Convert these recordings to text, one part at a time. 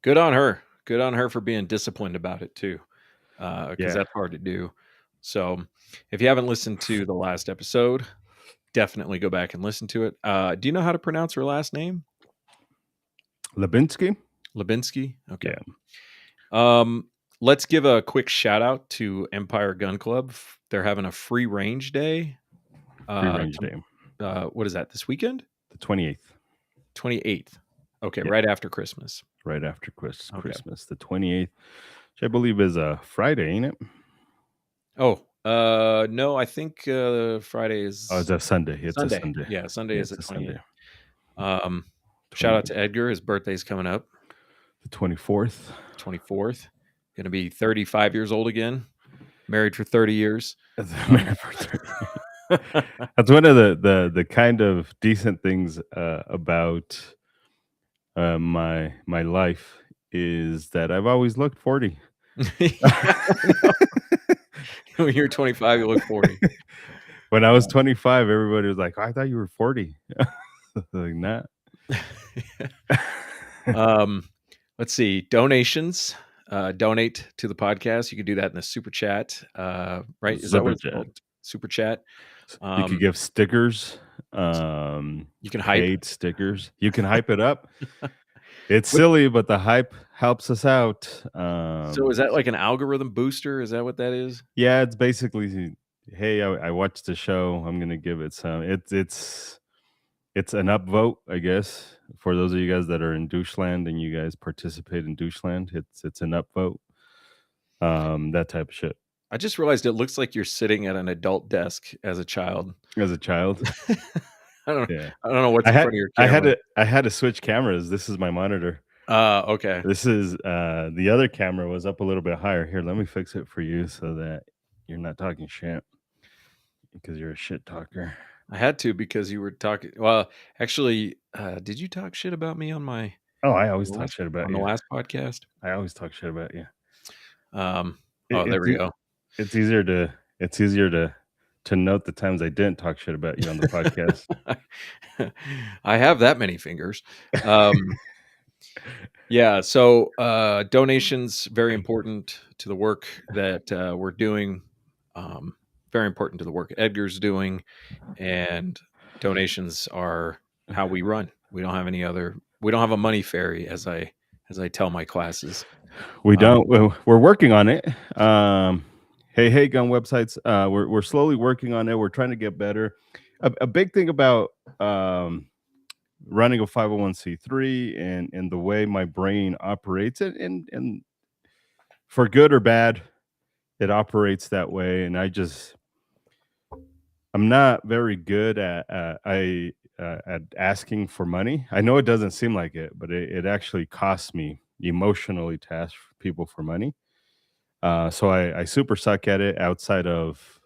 Good on her. Good on her for being disciplined about it too, because Yeah. that's hard to do. So, if you haven't listened to the last episode, definitely go back and listen to it. Do you know how to pronounce her last name? Lebinsky? Lebinsky? Okay. Yeah. Um, let's give a quick shout out to Empire Gun Club. They're having a free range day. Free range day. What is that? This weekend? The 28th. 28th. Okay, Yeah. right after Christmas. Right after Okay. Christmas. The 28th, which I believe is a Friday, ain't it? Oh, no, I think Friday Oh, it's is a Sunday. It's a Sunday. Sunday. Yeah, Sunday Yeah, is the it's a 28th. Sunday. Shout out 28th. to Edgar. His birthday's coming up, The 24th. 24th. Going to be 35 years old again. Married for 30 years. Married for 30 years. That's one of the kind of decent things about my life is that I've always looked 40. When you're 25, you look 40. When I was 25, everybody was like, "Oh, I thought you were 40." Like, nah. Let's see. Donations. Donate to the podcast. You can do that in the super chat. Right? Is that what it's Super chat. called? Super chat. You could give stickers. You can hype. Paid stickers. You can hype it up. It's silly, but the hype helps us out. So is that like an algorithm booster? Is that what that is? Yeah, it's basically, hey, I watched the show. I'm gonna give it some. It's an upvote, I guess, for those of you guys that are in Doucheland and you guys participate in Doucheland. It's an upvote. That type of shit. I just realized it looks like you're sitting at an adult desk as a child. As a child, I don't yeah. know what's in front of your I camera. had to switch cameras. This is my monitor. Okay. This is the other camera was up a little bit higher. Here, let me fix it for you so that you're not talking shit because you're a shit talker. I had to because you were talking. Well, actually, did you talk shit about me on my Oh, I always talk shit about on the you. last podcast? I always talk shit about you. There we go. It's easier to note the times I didn't talk shit about you on the podcast. I have that many fingers. Yeah, so donations very important to the work that we're doing. Very important to the work Edgar's doing, and donations are how we run. We don't have any other. We don't have a money fairy, as I tell my classes. We don't. We're working on it. Hey gun websites. We're slowly working on it. We're trying to get better. A big thing about running a 501c3 and the way my brain operates, and for good or bad, it operates that way. And I'm not very good at asking for money. I know it doesn't seem like it, but it actually costs me emotionally to ask people for money. So I super suck at it outside of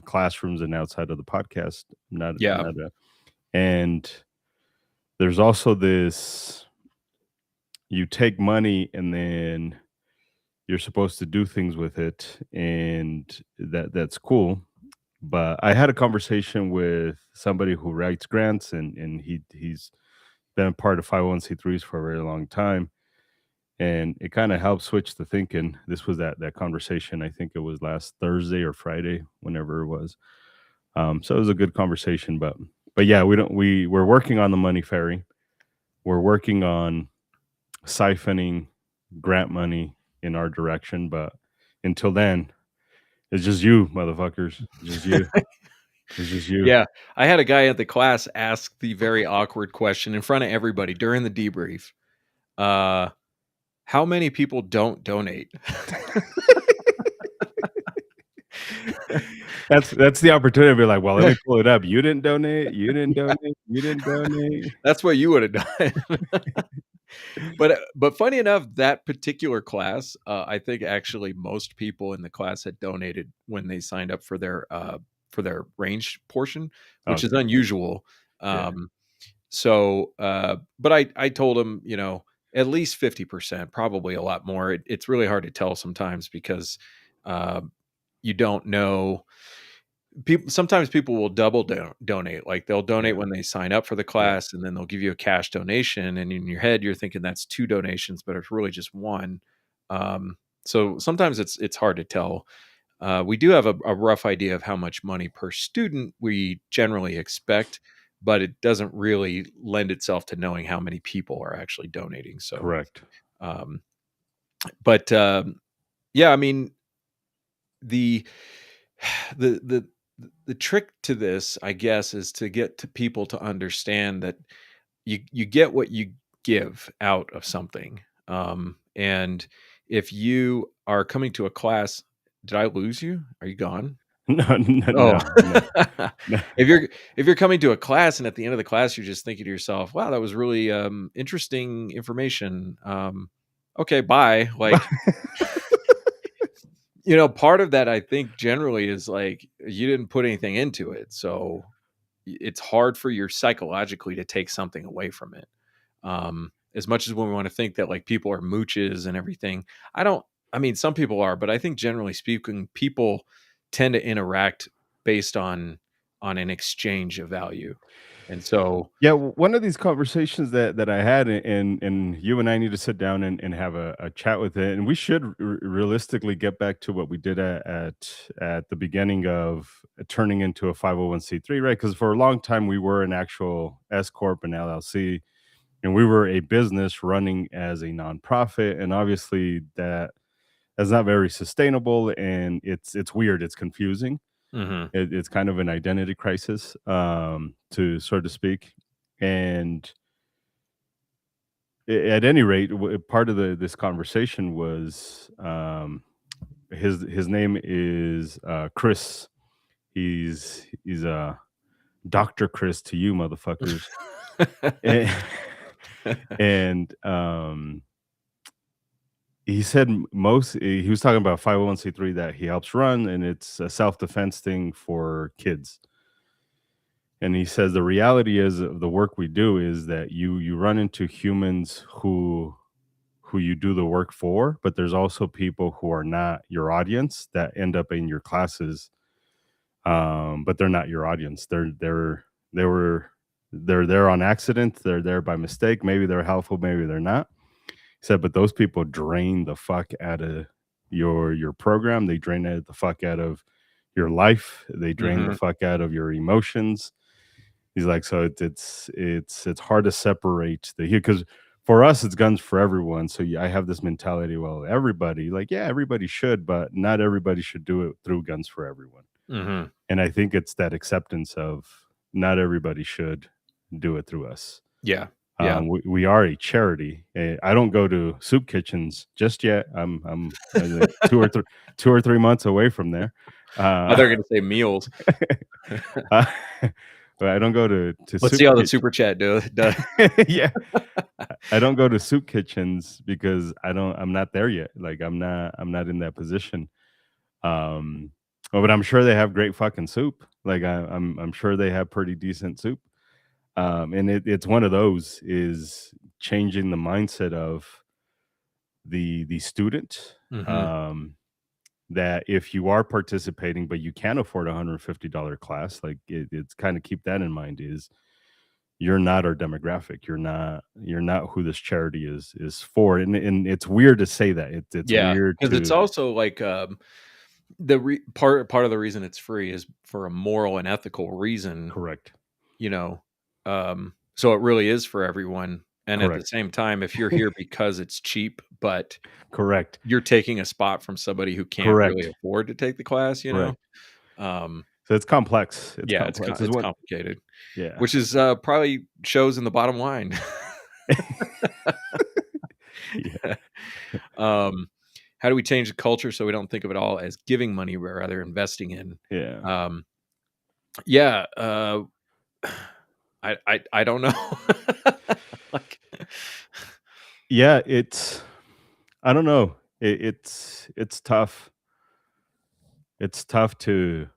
classrooms and outside of the podcast. And there's also this: you take money and then you're supposed to do things with it, and that's cool. But I had a conversation with somebody who writes grants, and he's been a part of 501c3s for a very long time, and it kind of helped switch the thinking. This was that conversation. I think it was last Thursday or Friday, whenever it was. So it was a good conversation, but yeah, we're working on the money fairy. We're working on siphoning grant money in our direction, but until then, it's just you, motherfuckers. It's just you. It's just you. Yeah, I had a guy at the class ask the very awkward question in front of everybody during the debrief. How many people don't donate? That's the opportunity to be like, well, let me pull it up. You didn't donate. You didn't donate. You didn't donate. That's what you would have done. But funny enough, that particular class, I think actually most people in the class had donated when they signed up for their range portion, which is unusual. Yeah. So, but I told him, at least 50%, probably a lot more. It's really hard to tell sometimes because you don't know. People sometimes people will double donate, like, they'll donate Yeah, when they sign up for the yeah, class, and then they'll give you a cash donation, and in your head, you're thinking that's 2 donations, but it's really just 1. So sometimes it's hard to tell. We do have a rough idea of how much money per student we generally expect, but it doesn't really lend itself to knowing how many people are actually donating, so, correct. um, but, yeah, I mean, the the the the trick to this, I guess, is to get to people to understand that you get what you give out of something. And if you are coming to a class, did I lose you? Are you gone? No, no, Oh, no, no, no. if you're coming to a class and at the end of the class you're just thinking to yourself, "Wow, that was really interesting information." Okay, bye. Like, part of that I think generally is like you didn't put anything into it. So it's hard for you psychologically to take something away from it. As much as when we want to think that like people are mooches and everything, I don't. I mean, some people are, but I think generally speaking, people tend to interact based on an exchange of value, and so. Yeah, one of these conversations that I had, and you and I need to sit down and have a chat with it, and we should realistically get back to what we did at the beginning of turning into a 501(c)(3), right? Because for a long time we were an actual S corp and LLC, and we were a business running as a nonprofit, and obviously that's not very sustainable, and it's weird, it's confusing. Mhm. It's kind of an identity crisis, to so to speak. And at any rate, part of this conversation was his name is Chris. He's Doctor Chris to you motherfuckers, and, and he said he was talking about 501(c)(3) that he helps run, and it's a self defense thing for kids. And he says the reality is of the work we do is that you run into humans who you do the work for, but there's also people who are not your audience that end up in your classes, but they're not your audience. They were they're there on accident. They're there by mistake. Maybe they're helpful. Maybe they're not. He said, but those people drain the fuck out of your program. They drain the fuck out of your life. They drain the Mhm. fuck out of your emotions. He's like, so it's hard to separate the because for us it's guns for everyone. So yeah, I have this mentality. Well, everybody, like, yeah, everybody should, but not everybody should do it through guns for everyone. Mhm. And I think it's that acceptance of not everybody should do it through us. Yeah. Yeah. We are a charity. I don't go to soup kitchens just yet. I'm like 2 or 3 months away from there. Oh, Uh, they're gonna say meals. uh, but I don't go to Let's soup see how the kitchens. super chat does. Yeah, I don't go to soup kitchens because I'm not there yet. Like I'm not in that position. Um, but I'm sure they have great fucking soup. Like I'm sure they have pretty decent soup. And it's one of those is changing the mindset of the student. Mhm. Um, that if you are participating, but you can afford $150 class, like it's kind of keep that in mind is you're not our demographic. You're not who this charity is for. And it's weird to say that. It's Yeah, weird because it's to also like, part of the reason it's free is for a moral and ethical reason, correct. you know, so it really is for everyone, and at the Correct. same time, if you're here because it's cheap, but Correct. you're taking a spot from somebody who can't really Correct. afford to take the class, Correct. um, So it's complex. It's yeah, it's complex. Is it's what complicated, yeah. which is, probably shows in the bottom line. Yeah. Um, how do we change the culture so we don't think of it all as giving money, but rather investing in? Yeah. Um, yeah, I don't know. Like, Yeah, I don't know. It's tough. It's tough to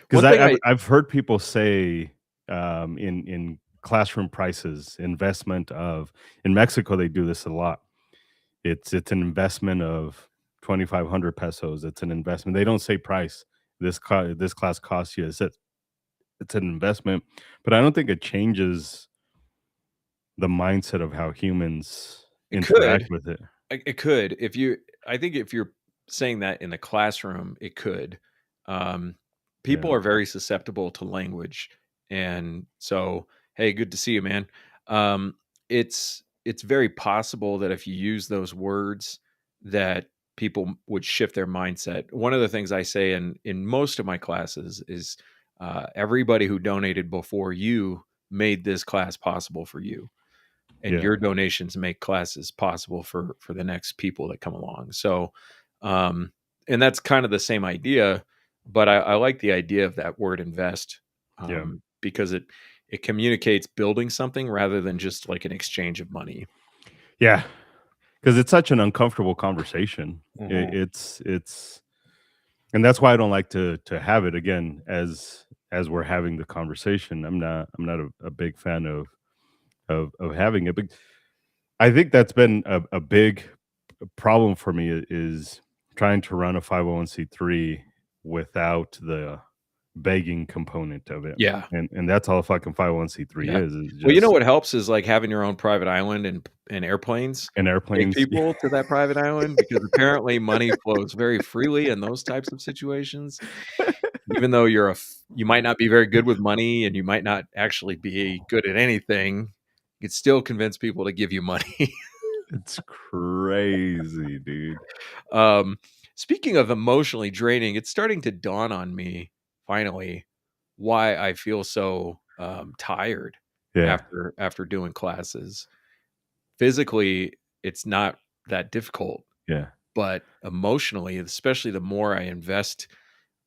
because one thing I've heard people say in classroom prices, investment of in Mexico they do this a lot. It's an investment of 2,500 pesos. It's an investment. They don't say price. this class costs you. It's an investment, but I don't think it changes the mindset of how humans It interact could. with it. It could. If you I think if you're saying that in the classroom, it could. Um, Yeah, People are very susceptible to language, and so, "Hey, good to see you, man." Um, it's very possible that if you use those words, that people would shift their mindset. One of the things I say in most of my classes is, "Everybody who donated before you made this class possible for you." And yeah, your donations make classes possible for the next people that come along. So, um, and that's kind of the same idea, but I like the idea of that word invest, yeah, because it communicates building something rather than just like an exchange of money. yeah. Because it's such an uncomfortable conversation. Mhm. It's and that's why I don't like to have it again as we're having the conversation. I'm not a big fan of having it, but I think that's been a big problem for me is trying to run a 501(c)(3) without the begging component of it, Yeah, and that's all a fucking 501(c)(3) yeah. is Well, you know just what helps is like having your own private island and airplanes and take airplanes. people to that private island because apparently money flows very freely in those types of situations. Even though you might not be very good with money and you might not actually be good at anything, you could still convince people to give you money. It's crazy, dude. Um, Speaking of emotionally draining, it's starting to dawn on me finally why I feel so, tired Yeah, after doing classes. Physically, it's not that difficult, yeah, but emotionally, especially the more I invest,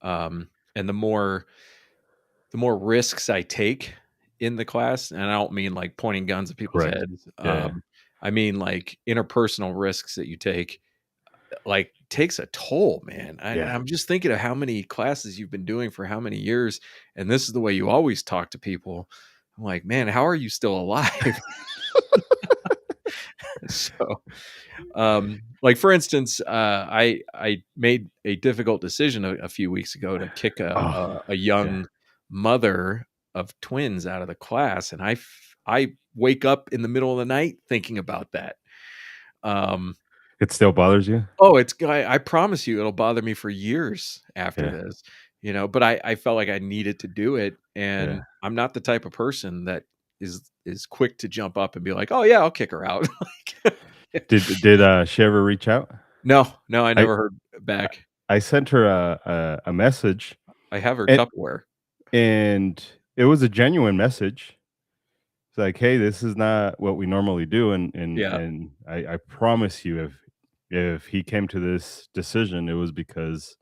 and the more risks I take in the class, and I don't mean like pointing guns at people's correct. heads. Yeah, yeah, I mean like interpersonal risks that you take, like takes a toll, man. And yeah. I'm just thinking of how many classes you've been doing for how many years, and this is the way you always talk to people. I'm like, man, how are you still alive? So, like for instance, I made a difficult decision a few weeks ago to kick Oh, a yeah. young mother of twins out of the class, and I wake up in the middle of the night thinking about that. Um, It still bothers you? oh, I promise you, it'll bother me for years after Yeah, this, but I felt like I needed to do it, yeah. and I'm not the type of person that is quick to jump up and be like, oh yeah, I'll kick her out. Like, Did she ever reach out? no, no, I I never heard back. I sent her a message, I have her and Tupperware. and it was a genuine message. It's like, "Hey, this is not what we normally do," Yeah. and I promise you if he came to this decision, it was because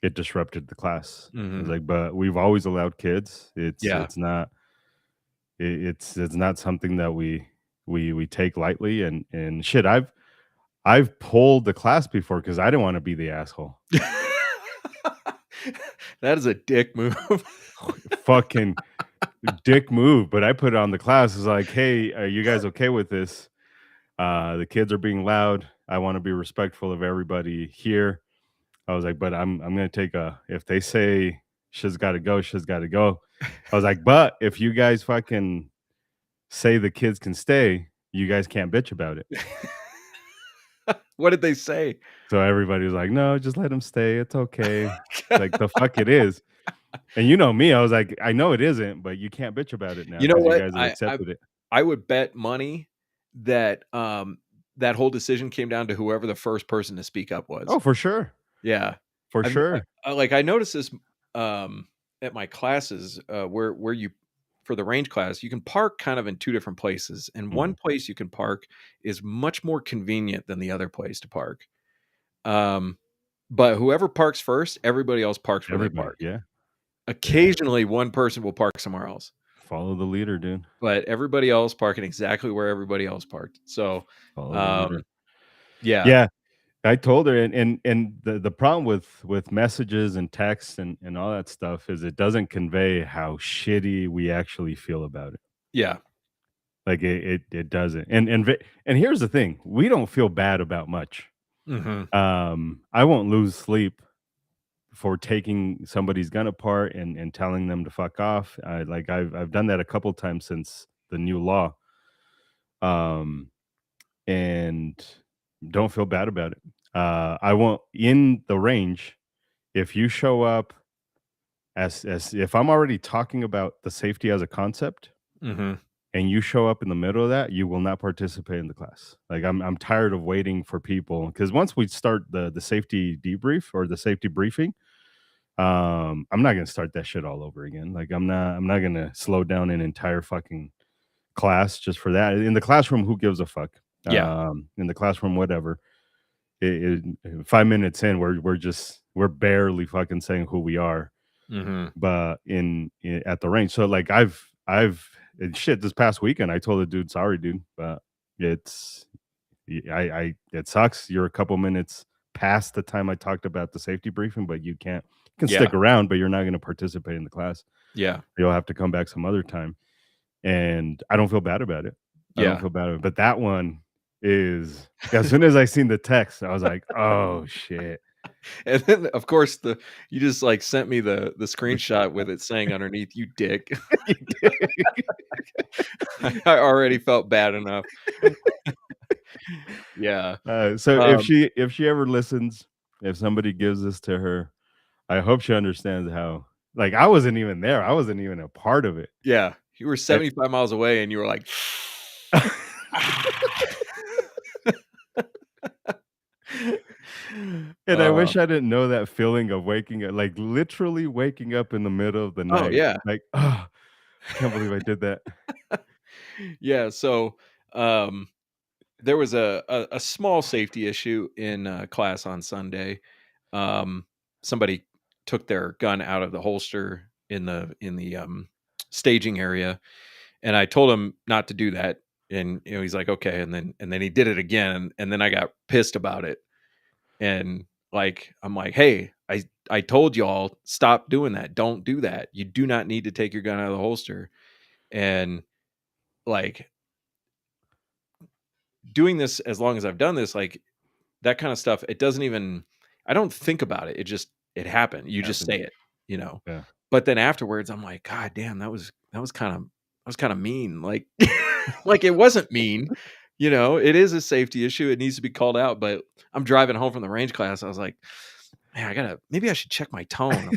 it disrupted the class. I was Mhm. like, "But we've always allowed kids. Yeah. It's not something that we take lightly, and shit, I've pulled the class before because I didn't wanna be the asshole. That is a dick move. Fucking dick move, but I put it on the class. It's like, "Hey, are you guys okay with this? The kids are being loud. I wanna be respectful of everybody here." I was like, "But I'm gonna take a if they say she's gotta go, she's gotta go." I was like, "But if you guys fucking say the kids can stay, you guys can't bitch about it." What did they say? So everybody was like, "No, just let them stay. It's okay." Like, the fuck it is. And you know me, I was like, "I know it isn't, but you can't bitch about it now You know because you what? guys have I accepted it." I would bet money that, that whole decision came down to whoever the first person to speak up was. Oh, for sure. Yeah. For I've sure. like, I noticed this, at my classes, where you for the range class, you can park kind of in 2 different places, and one Mhm. place you can park is much more convenient than the other place to park. Um, but whoever parks first, everybody else parks where they Everybody, park. yeah, yeah. Occasionally, one person will park somewhere else, Follow the leader, dude. but everybody else parking exactly where everybody else parked. So, Follow the leader. um, yeah, Yeah, I told her, and the problem with messages and texts and all that stuff is it doesn't convey how shitty we actually feel about it. yeah, Like, it doesn't. And here's the thing, we don't feel bad about much. mhm, I won't lose sleep for taking somebody's gun apart and telling them to fuck off. I've done that a couple times since the new law, um, and don't feel bad about it. I won't in the range if you show up as if I'm already talking about the safety as a concept Mhm. and you show up in the middle of that, you will not participate in the class. Like I'm tired of waiting for people because once we start the safety debrief or the safety briefing, I'm not gonna start that shit all over again. Like I'm not gonna slow down an entire fucking class just for that. In the classroom, who gives a fuck? Yeah. In the classroom, whatever. 5 minutes in, we're barely fucking saying who we are, Mhm. but at the range. So like I've and shit this past weekend, I told the dude, sorry, dude, but it's I it sucks. You're a couple minutes past the time I talked about the safety briefing, but you can Yeah. stick around, but you're not going to participate in the class. Yeah. You'll have to come back some other time. And I don't feel bad about it. I don't Yeah. feel bad about it. But that one is as soon as I seen the text, I was like, oh shit. And then, of course, the you just, like, sent me the The screenshot with it saying underneath, "You dick." You did. I already felt bad enough. Yeah. So Um, if she ever listens, if somebody gives this to her, I hope she understands how like I wasn't even there. I wasn't even a part of it. yeah. You were And 75 miles away, and you were like, and I Uh, wish I didn't know that feeling of waking up, like literally waking up in the middle of the oh, night. yeah. Like, oh, I can't believe I did that. Yeah, so, um, there was a small safety issue in, class on Sunday. Um, somebody took their gun out of the holster in the staging area, and I told him not to do that, and, he's like, "Okay," and then he did it again, and then I got pissed about it, and, like, I'm like, "Hey, I told y'all stop doing that. Don't do that. You do not need to take your gun out of the holster." And, like, doing this as long as I've done this, like, that kinda stuff, it doesn't even I don't think about it. It happened. You just say Happens. it, you know? Yeah. But then afterwards, I'm like, "God damn, that was kinda mean." Like like, it wasn't mean, It is a safety issue. It needs to be called out, but I'm driving home from the range class. I was like, "Man, maybe I should check my tone."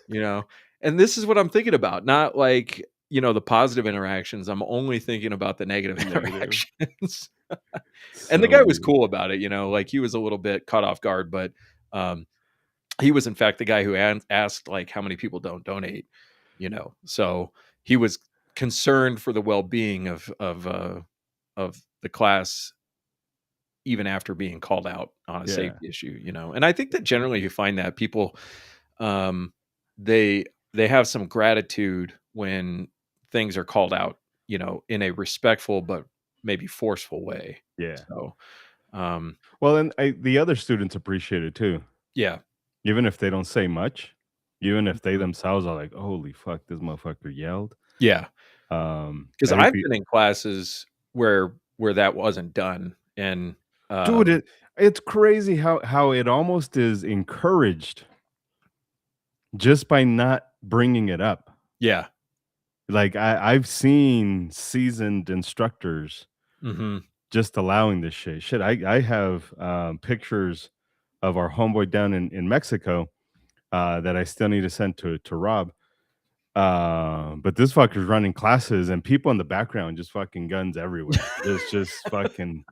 You know? And this is what I'm thinking about, not like, the positive interactions. I'm only thinking about the negative Negative. interactions. And the So guy was weird. cool about it, like, he was a little bit caught off guard, but, um, he was in fact the guy who asked, like, how many people don't donate, So, he was concerned for the well-being of the class even after being called out on a Yeah. safety issue. And I think that generally you find that people, um, they they have some gratitude when things are called out, in a respectful but maybe forceful way. Yeah. So, um, Well, and the other students appreciate it too, yeah. even if they don't say much, even if they Mhm. themselves are like, "Holy fuck, this motherfucker yelled." Yeah, because I think I've been in classes where that wasn't done, and, dude, um it's crazy how it almost is encouraged just by not bringing it up. yeah. Like I've seen seasoned instructors Mhm. just allowing this shit. Shit, I have pictures of our homeboy down in Mexico that I still need to send to Rob. But this fucker's running classes and people in the background just fucking guns everywhere. There's just fucking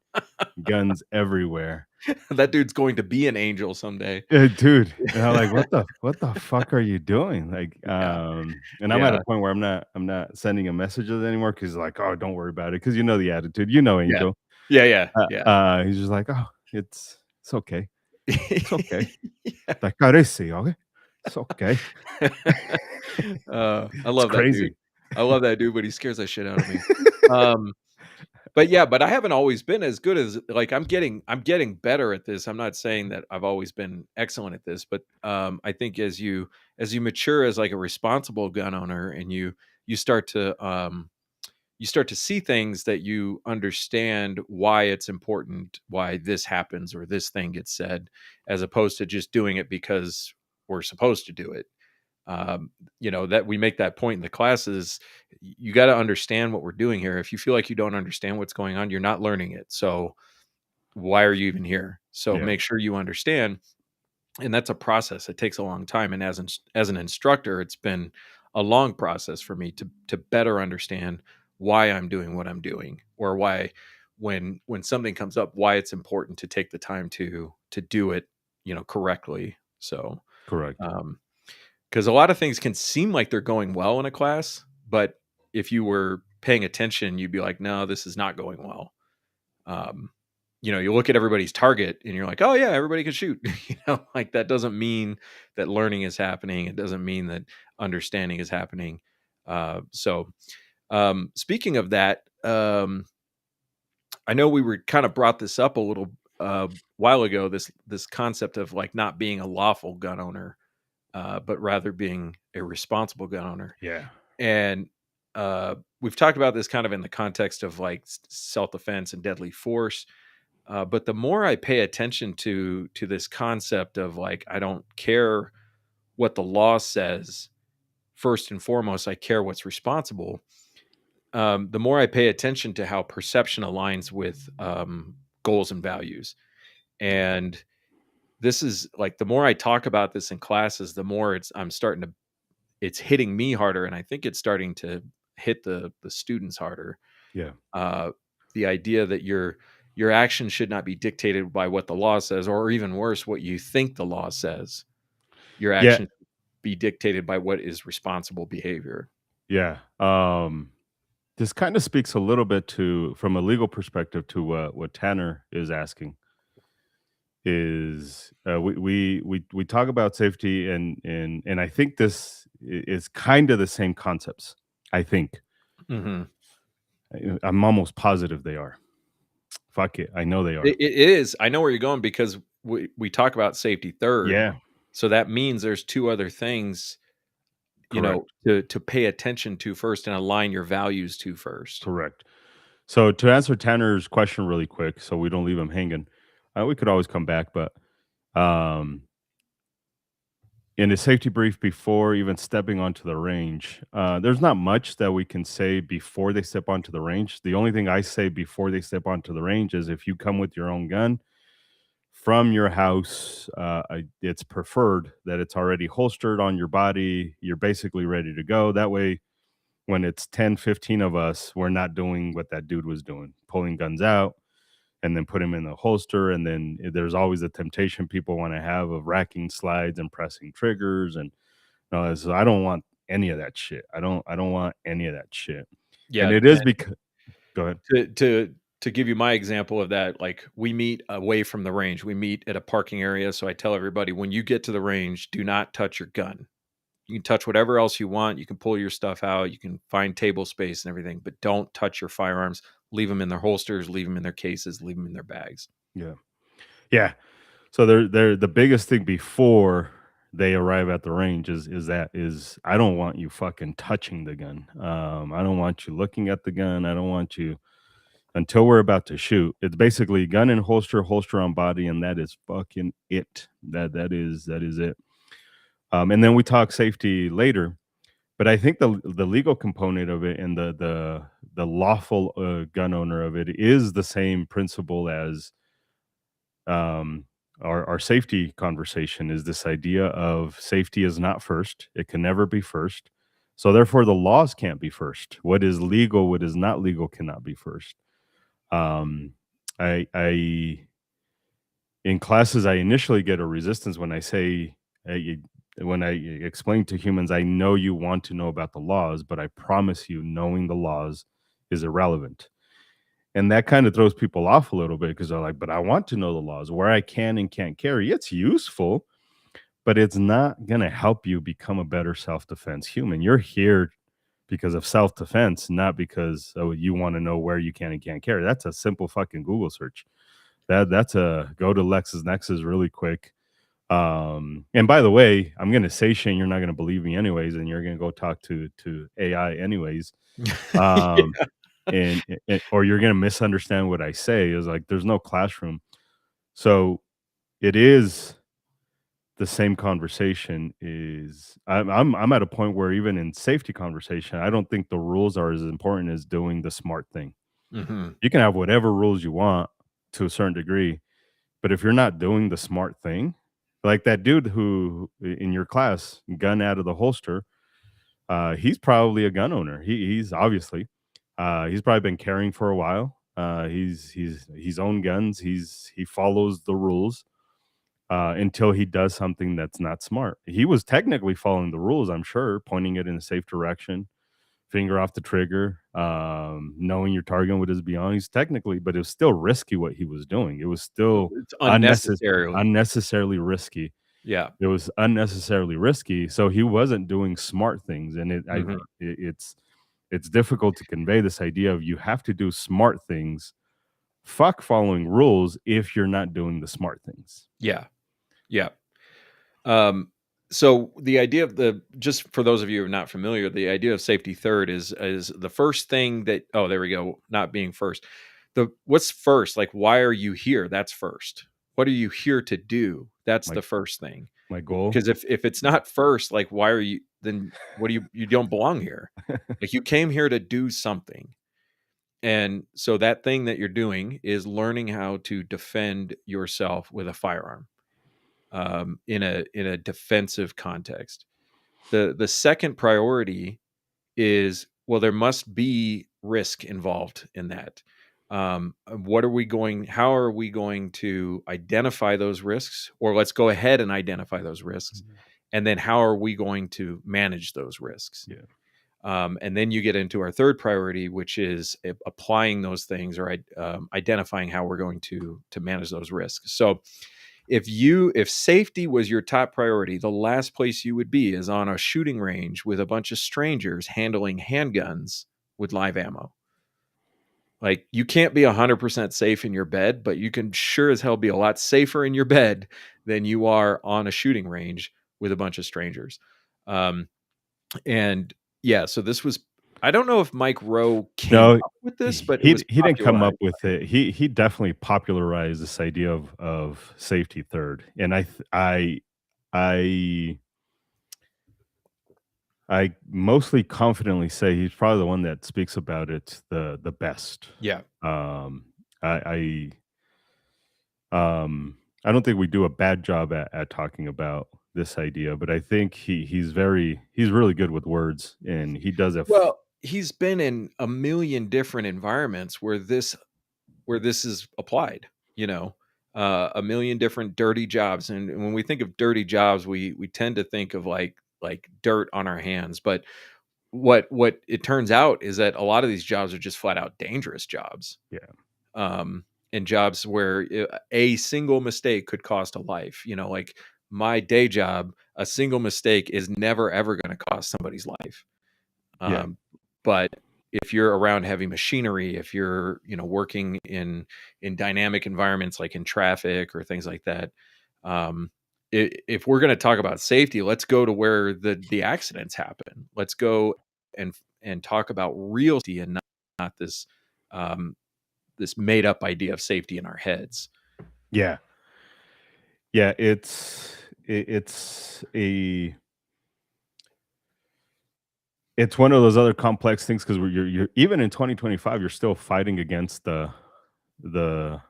guns everywhere. That dude's going to be an angel someday. Dude, and I'm like, what the fuck are you doing? Like, Yeah, and I'm at a yeah, point where I'm not sending him messages anymore because like, oh, don't worry about it, because you know the attitude, yeah. Angel. Yeah, yeah, yeah. He's just like, oh, it's okay, it's okay. Yeah. Like, carece, okay, it's okay. I It's love that dude. crazy. I love that dude, but he scares the shit out of me. Um, but yeah, but I haven't always been as good as like, I'm getting better at this. I'm not saying that I've always been excellent at this, but, I think as you mature as, like, a responsible gun owner and you start to see things that you understand why it's important, why this happens or this thing gets said, as opposed to just doing it because we're supposed to do it. That we make that point in the classes. You got to understand what we're doing here. If you feel like you don't understand what's going on, you're not learning it. So why are you even here? So Yeah. make sure you understand. And that's a process. It takes a long time. And as an instructor, it's been a long process for me to better understand why I'm doing what I'm doing, or why when something comes up, why it's important to take the time to do it, correctly. So, Correct. um, because a lot of things can seem like they're going well in a class, but if you were paying attention, you'd be like, no, this is not going well. Um, you look at everybody's target and you're like, oh yeah, everybody can shoot. Like that doesn't mean that learning is happening. It doesn't mean that understanding is happening. Speaking of that, I know we were kind of brought this up a little while ago. This concept of like not being a lawful gun owner, but rather being a responsible gun owner. Yeah. And we've talked about this kind of in the context of like self-defense and deadly force. But the more I pay attention to this concept of like, I don't care what the law says. First and foremost, I care what's responsible. The more I pay attention to how perception aligns with goals and values. And this is like, the more I talk about this in classes, the more it's hitting me harder. And I think it's starting to hit the students harder. Yeah. The idea that your action should not be dictated by what the law says, or even worse, what you think the law says. Your Yeah. action be dictated by what is responsible behavior. Yeah. This kind of speaks a little bit to, from a legal perspective, to what Tanner is asking. Is we talk about safety, and I think this is kind of the same concepts. I think Mm-hmm. I'm almost positive they are. Fuck it, I know they are. It is. I know where you're going, because we talk about safety third. Yeah, So that means there's two other things, correct, to pay attention to first and align your values to first. correct. So to answer Tanner's question really quick, so we don't leave him hanging, we could always come back, but um, in a safety brief before even stepping onto the range, there's not much that we can say before they step onto the range. The only thing I say before they step onto the range is if you come with your own gun from your house, it's preferred that it's already holstered on your body. You're basically ready to go. That way, when it's 10, 15 of us, we're not doing what that dude was doing, pulling guns out and then put him in the holster. And then there's always a temptation people want to have of racking slides and pressing triggers. And so I don't want any of that shit. I don't want any of that shit. Yeah. And it is because, go ahead. To give you my example of that, like we meet away from the range. We meet at a parking area. So I tell everybody, when you get to the range, do not touch your gun. You can touch whatever else you want. You can pull your stuff out. You can find table space and everything, but don't touch your firearms. Leave them in their holsters, leave them in their cases, leave them in their bags. Yeah. Yeah. So they're the biggest thing before they arrive at the range is I don't want you fucking touching the gun. I don't want you looking at the gun. I don't want you until we're about to shoot. It's basically gun and holster, holster on body, and that is fucking it. That is it. And then we talk safety later, but I think the legal component of it and the lawful gun owner of it is the same principle as um, our safety conversation. Is this idea of safety is not first; it can never be first. So therefore, the laws can't be first. What is legal, what is not legal, cannot be first. Um, I in classes, I initially get a resistance when I say, when I explain to humans, I know you want to know about the laws, but I promise you, knowing the laws is irrelevant. And that kind of throws people off a little bit because they're like, but I want to know the laws where I can and can't carry. It's useful, but it's not going to help you become a better self defense human. You're here because of self defense, not because you want to know where you can and can't carry. That's a simple fucking Google search. That's a go to LexisNexis really quick. And by the way, I'm gonna say, Shane, you're not gonna believe me anyways, and you're gonna go talk to AI anyways. Um, or you're gonna misunderstand what I say. Is like there's no classroom. So it is the same conversation is I'm at a point where even in safety conversation, I don't think the rules are as important as doing the smart thing. Mhm. You can have whatever rules you want to a certain degree, but if you're not doing the smart thing, like that dude who in your class, gun out of the holster, he's probably a gun owner. He's obviously he's probably been carrying for a while. He's owned guns. He follows the rules until he does something that's not smart. He was technically following the rules, I'm sure, pointing it in a safe direction, finger off the trigger, knowing your target with his beyond. He's technically, but it was still risky what he was doing. It was still It's unnecess- unnecessarily. unnecessarily risky. Yeah. It was unnecessarily risky. So he wasn't doing smart things, and Mhm. it's difficult to convey this idea of you have to do smart things. Fuck following rules if you're not doing the smart things. Yeah. Yeah. Um, so the idea of just for those of you who are not familiar, the idea of safety third is the first thing that, oh, there we go, not being first. What's first? Like, why are you here? That's first. What are you here to do? That's My the first thing. my goal. Because if it's not first, like, why are you then what do you don't belong here? Like, you came here to do something. And so that thing that you're doing is learning how to defend yourself with a firearm, in a defensive context. The second priority is, well, there must be risk involved in that. How are we going to identify those risks? Or let's go ahead and identify those risks. Mhm. And then how are we going to manage those risks? Yeah. And then you get into our third priority, which is applying those things, or identifying how we're going to manage those risks. So if safety was your top priority, the last place you would be is on a shooting range with a bunch of strangers handling handguns with live ammo. Like, you can't be 100% safe in your bed, but you can sure as hell be a lot safer in your bed than you are on a shooting range with a bunch of strangers. Um, and yeah, so this was, I don't know if Mike Rowe came No, up with this, but it was he didn't come up popularized. with it. He definitely popularized this idea of safety third, and I I mostly confidently say he's probably the one that speaks about it the best. Yeah. Um, I I don't think we do a bad job at talking about this idea, but I think he's really good with words, and he does it. Well, he's been in a million different environments where this is applied, you know, a million different dirty jobs. And when we think of dirty jobs, we tend to think of like dirt on our hands. But what it turns out is that a lot of these jobs are just flat out dangerous jobs. Yeah, And jobs where a single mistake could cost a life. You know, like my day job, a single mistake is never ever going to cost somebody's life. yeah, Um, but if you're around heavy machinery, if you're, working in dynamic environments like in traffic or things like that, um, if we're going to talk about safety, let's go to where the accidents happen. Let's go and talk about real safety, and not this um, this made up idea of safety in our heads. yeah, yeah. It's a it's one of those other complex things because you're even in 2025, you're still fighting against the the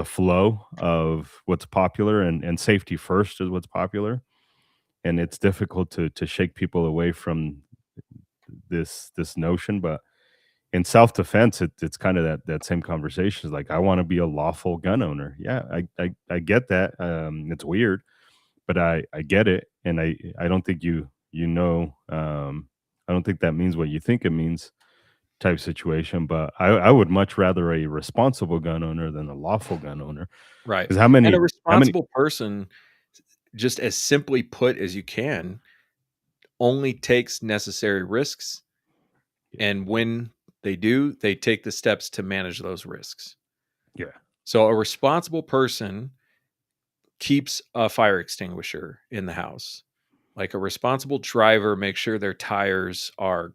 flow of what's popular, and safety first is what's popular, and it's difficult to shake people away from this notion. But in self defense, it's kind of that same conversation. It's like I want to be a lawful gun owner. Yeah, I get that. It's weird, but I get it, and I don't think you know. I don't think that means what you think it means type situation. But I would much rather a responsible gun owner than a lawful gun owner. Right. Because And a how many responsible person, just as simply put as you can, only takes necessary risks. Yeah, And when they do, they take the steps to manage those risks. yeah, So a responsible person keeps a fire extinguisher in the house. Like, a responsible driver makes sure their tires are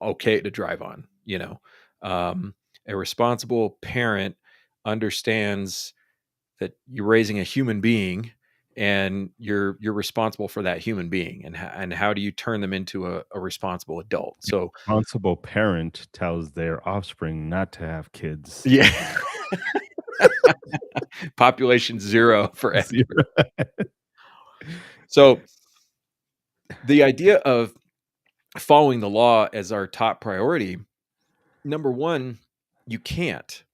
okay to drive on, you know. A responsible parent understands that you're raising a human being, and you're responsible for that human being, and how do you turn them into a responsible adult? So Responsible parent tells their offspring not to have kids. yeah, population zero for Edgar. Zero. So the idea of following the law as our top priority, number one, you can't.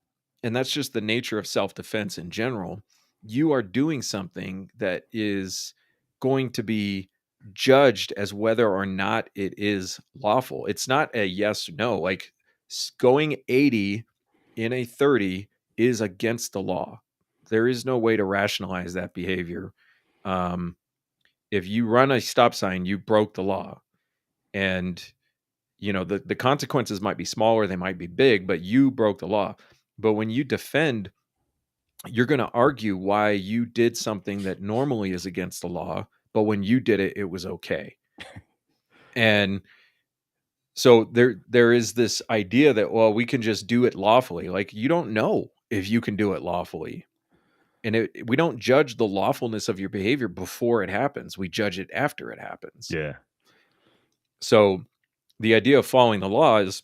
And that's just the nature of self-defense in general. You are doing something that is going to be judged as whether or not it is lawful. It's not a yes no. Like going 80 in a 30 is against the law. There is no way to rationalize that behavior. Um, if you run a stop sign, you broke the law. And the consequences might be smaller, they might be big, but you broke the law. But when you defend, you're going to argue why you did something that normally is against the law, but when you did it, it was okay. And so there is this idea that, well, we can just do it lawfully. Like, you don't know if you can do it lawfully. And we don't judge the lawfulness of your behavior before it happens. We judge it after it happens. Yeah. So the idea of following the law is,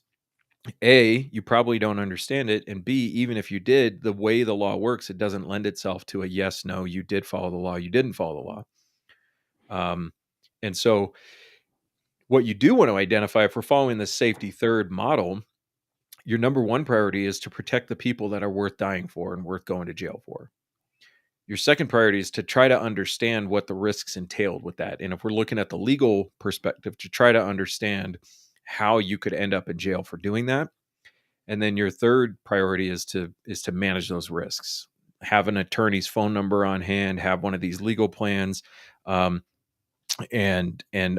A, you probably don't understand it. And B, even if you did, the way the law works, it doesn't lend itself to a yes, no, you did follow the law, you didn't follow the law. And so what you do want to identify, if we're following the safety third model, your number one priority is to protect the people that are worth dying for and worth going to jail for. Your second priority is to try to understand what the risks entailed with that. And if we're looking at the legal perspective, to try to understand how you could end up in jail for doing that. And then your third priority is to manage those risks. Have an attorney's phone number on hand, have one of these legal plans, and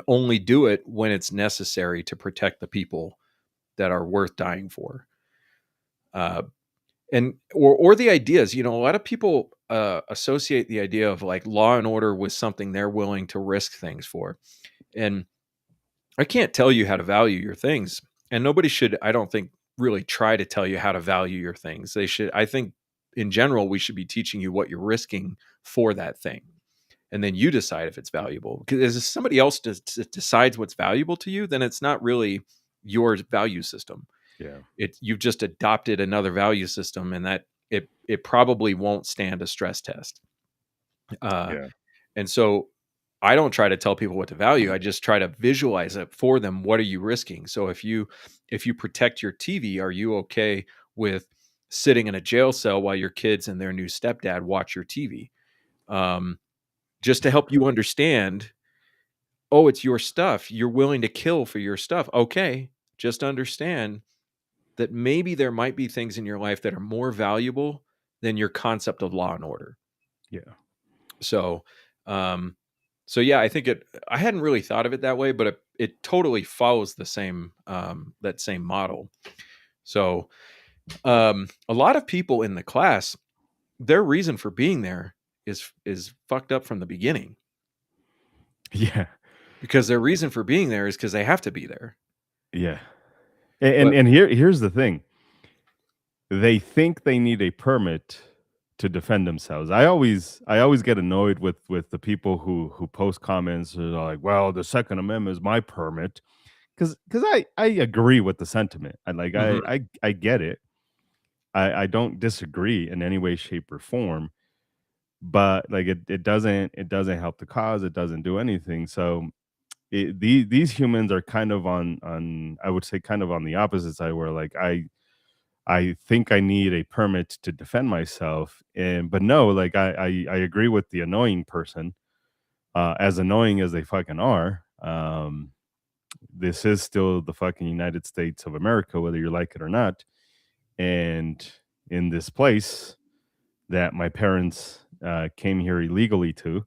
only do it when it's necessary to protect the people that are worth dying for. And or the ideas, a lot of people associate the idea of like law and order with something they're willing to risk things for. And I can't tell you how to value your things, and nobody should, I don't think, really try to tell you how to value your things. They should, I think, in general, we should be teaching you what you're risking for that thing, and then you decide if it's valuable. Because if somebody else decides what's valuable to you, then it's not really your value system. Yeah. You've just adopted another value system, and that it probably won't stand a stress test. Yeah. And so I don't try to tell people what to value. I just try to visualize it for them. What are you risking? So if you protect your TV, are you okay with sitting in a jail cell while your kids and their new stepdad watch your TV? Just to help you understand, oh, it's your stuff. You're willing to kill for your stuff. Okay. Just understand that maybe there might be things in your life that are more valuable than your concept of law and order. Yeah. So, so yeah, I think I hadn't really thought of it that way, but it totally follows the same, that same model. So, a lot of people in the class, their reason for being there is fucked up from the beginning, Yeah. because their reason for being there is because they have to be there. Yeah. But And here's the thing. They think they need a permit to defend themselves. I always get annoyed with the people who post comments that are like, "Well, the Second Amendment is my permit," because I agree with the sentiment. Mhm. I get it. I don't disagree in any way, shape, or form. But like it doesn't help the cause. It doesn't do anything. So these humans are kind of on I would say kind of on the opposite side where like I think I need a permit to defend myself. And but no, like I agree with the annoying person. As annoying as they fucking are, this is still the fucking United States of America, whether you like it or not. And in this place that my parents came here illegally to,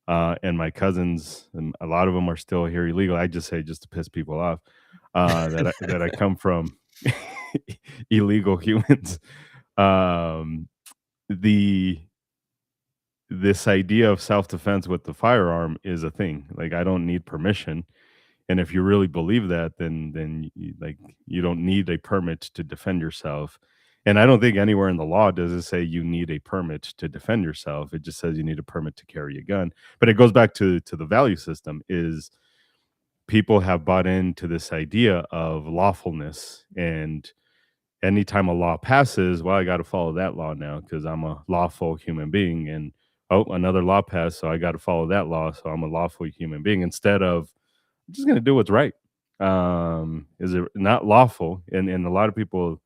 and my cousins, and a lot of them are still here illegal. I just say just to piss people off that I come from illegal humans. Um, the this idea of self defense with the firearm is a thing. Like I don't need permission, and if you really believe that, then you, like you don't need a permit to defend yourself. And I don't think anywhere in the law does it say you need a permit to defend yourself. It just says you need a permit to carry a gun. But it goes back to the value system is people have bought into this idea of lawfulness, and anytime a law passes, well, I got to follow that law now because I'm a lawful human being. And oh, another law passed, so I got to follow that law, so I'm a lawful human being. Instead of I'm just going to do what's right. Is it not lawful? And a lot of people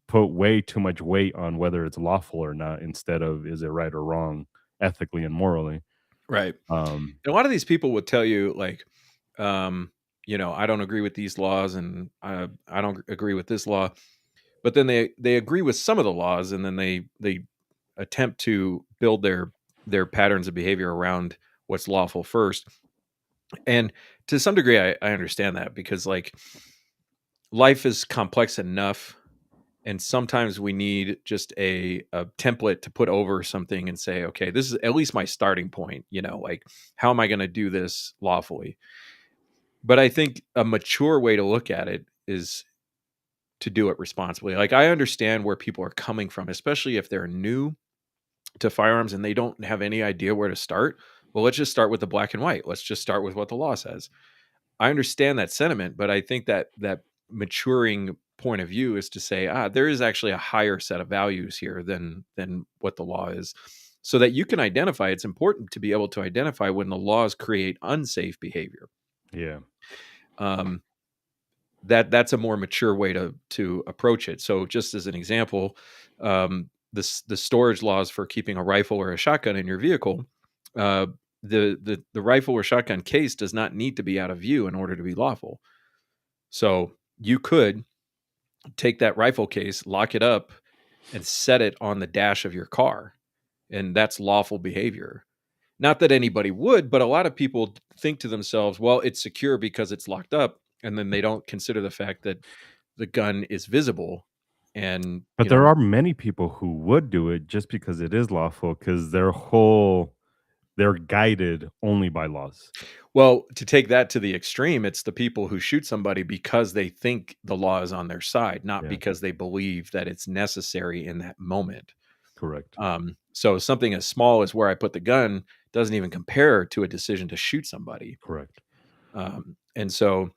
put way too much weight on whether it's lawful or not instead of is it right or wrong ethically and morally. Right. Um, And a lot of these people would tell you, like, I don't agree with these laws, and I don't agree with this law. But then they agree with some of the laws, and then they attempt to build their patterns of behavior around what's lawful first. And to some degree, I understand that because, like, life is complex enough, and sometimes we need just a template to put over something and say, okay, this is at least my starting point. Like, how am I going to do this lawfully? But I think a mature way to look at it is to do it responsibly. Like, I understand where people are coming from, especially if they're new to firearms and they don't have any idea where to start. Well, let's just start with the black and white. Let's just start with what the law says. I understand that sentiment, but I think that maturing point of view is to say, there is actually a higher set of values here than what the law is, so that you can identify. It's important to be able to identify when the laws create unsafe behavior. yeah. Um, that's a more mature way to approach it. So, just as an example, the storage laws for keeping a rifle or a shotgun in your vehicle, uh, the rifle or shotgun case does not need to be out of view in order to be lawful. So you could take that rifle case, lock it up, and set it on the dash of your car, and that's lawful behavior. Not that anybody would, but a lot of people think to themselves, well, it's secure because it's locked up, and then they don't consider the fact that the gun is visible. And, But there are many people who would do it just because it is lawful because they're guided only by laws. well, to take that to the extreme, it's the people who shoot somebody because they think the law is on their side, not Yeah, because they believe that it's necessary in that moment. correct. So something as small as where I put the gun doesn't even compare to a decision to shoot somebody. Correct. And so,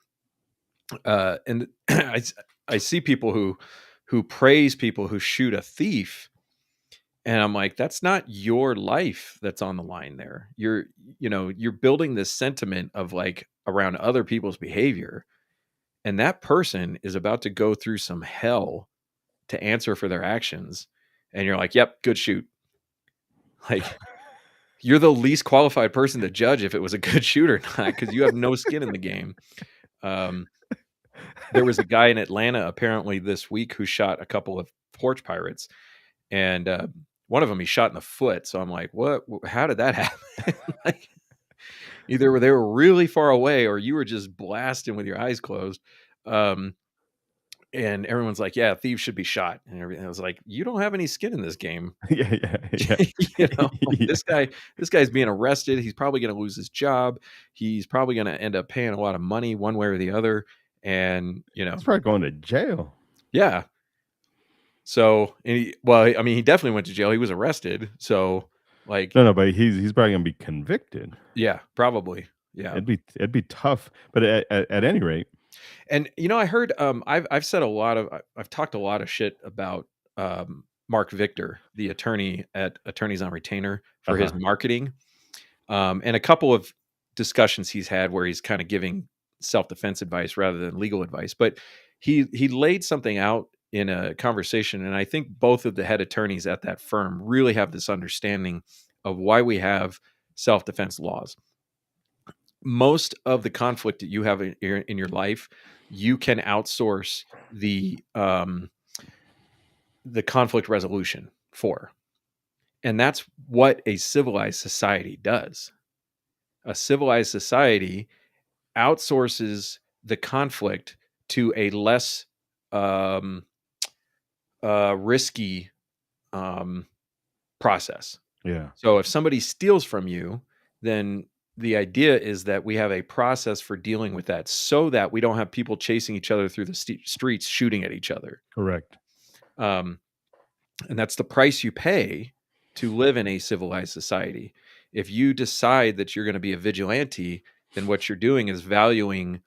and I see people who praise people who shoot a thief, and I'm like, that's not your life that's on the line there. You're building this sentiment of, like, around other people's behavior, and that person is about to go through some hell to answer for their actions. And you're like, yep, good shoot. Like, you're the least qualified person to judge if it was a good shoot or not, because you have no skin in the game. Um, there was a guy in Atlanta apparently this week who shot a couple of porch pirates, and one of them he shot in the foot. So I'm like, what? How did that happen? Like, either they were really far away or you were just blasting with your eyes closed. Um, and everyone's like, yeah, thieves should be shot, and everything. I was like, you don't have any skin in this game. Yeah, yeah, yeah. Like, Yeah. this guy's being arrested. He's probably going to lose his job. He's probably going to end up paying a lot of money one way or the other. And, He's probably going to jail. yeah. So, well, I mean, he definitely went to jail. He was arrested. So, like, No, but he's probably gonna be convicted. yeah, probably. Yeah. It'd be tough, but at any rate, And, I heard, I've said I've talked a lot of shit about, Mark Victor, the attorney at Attorneys on Retainer, for his uh-huh. marketing. And a couple of discussions he's had where he's kind of giving self-defense advice rather than legal advice. But he laid something out in a conversation, and I think both of the head attorneys at that firm really have this understanding of why we have self-defense laws. Most of the conflict that you have in your life, you can outsource the conflict resolution for. And that's what a civilized society does. A civilized society outsources the conflict to a less um, risky process. Yeah. So if somebody steals from you, then the idea is that we have a process for dealing with that so that we don't have people chasing each other through the streets shooting at each other. Correct. Um, and that's the price you pay to live in a civilized society. If you decide that you're going to be a vigilante, then what you're doing is valuing,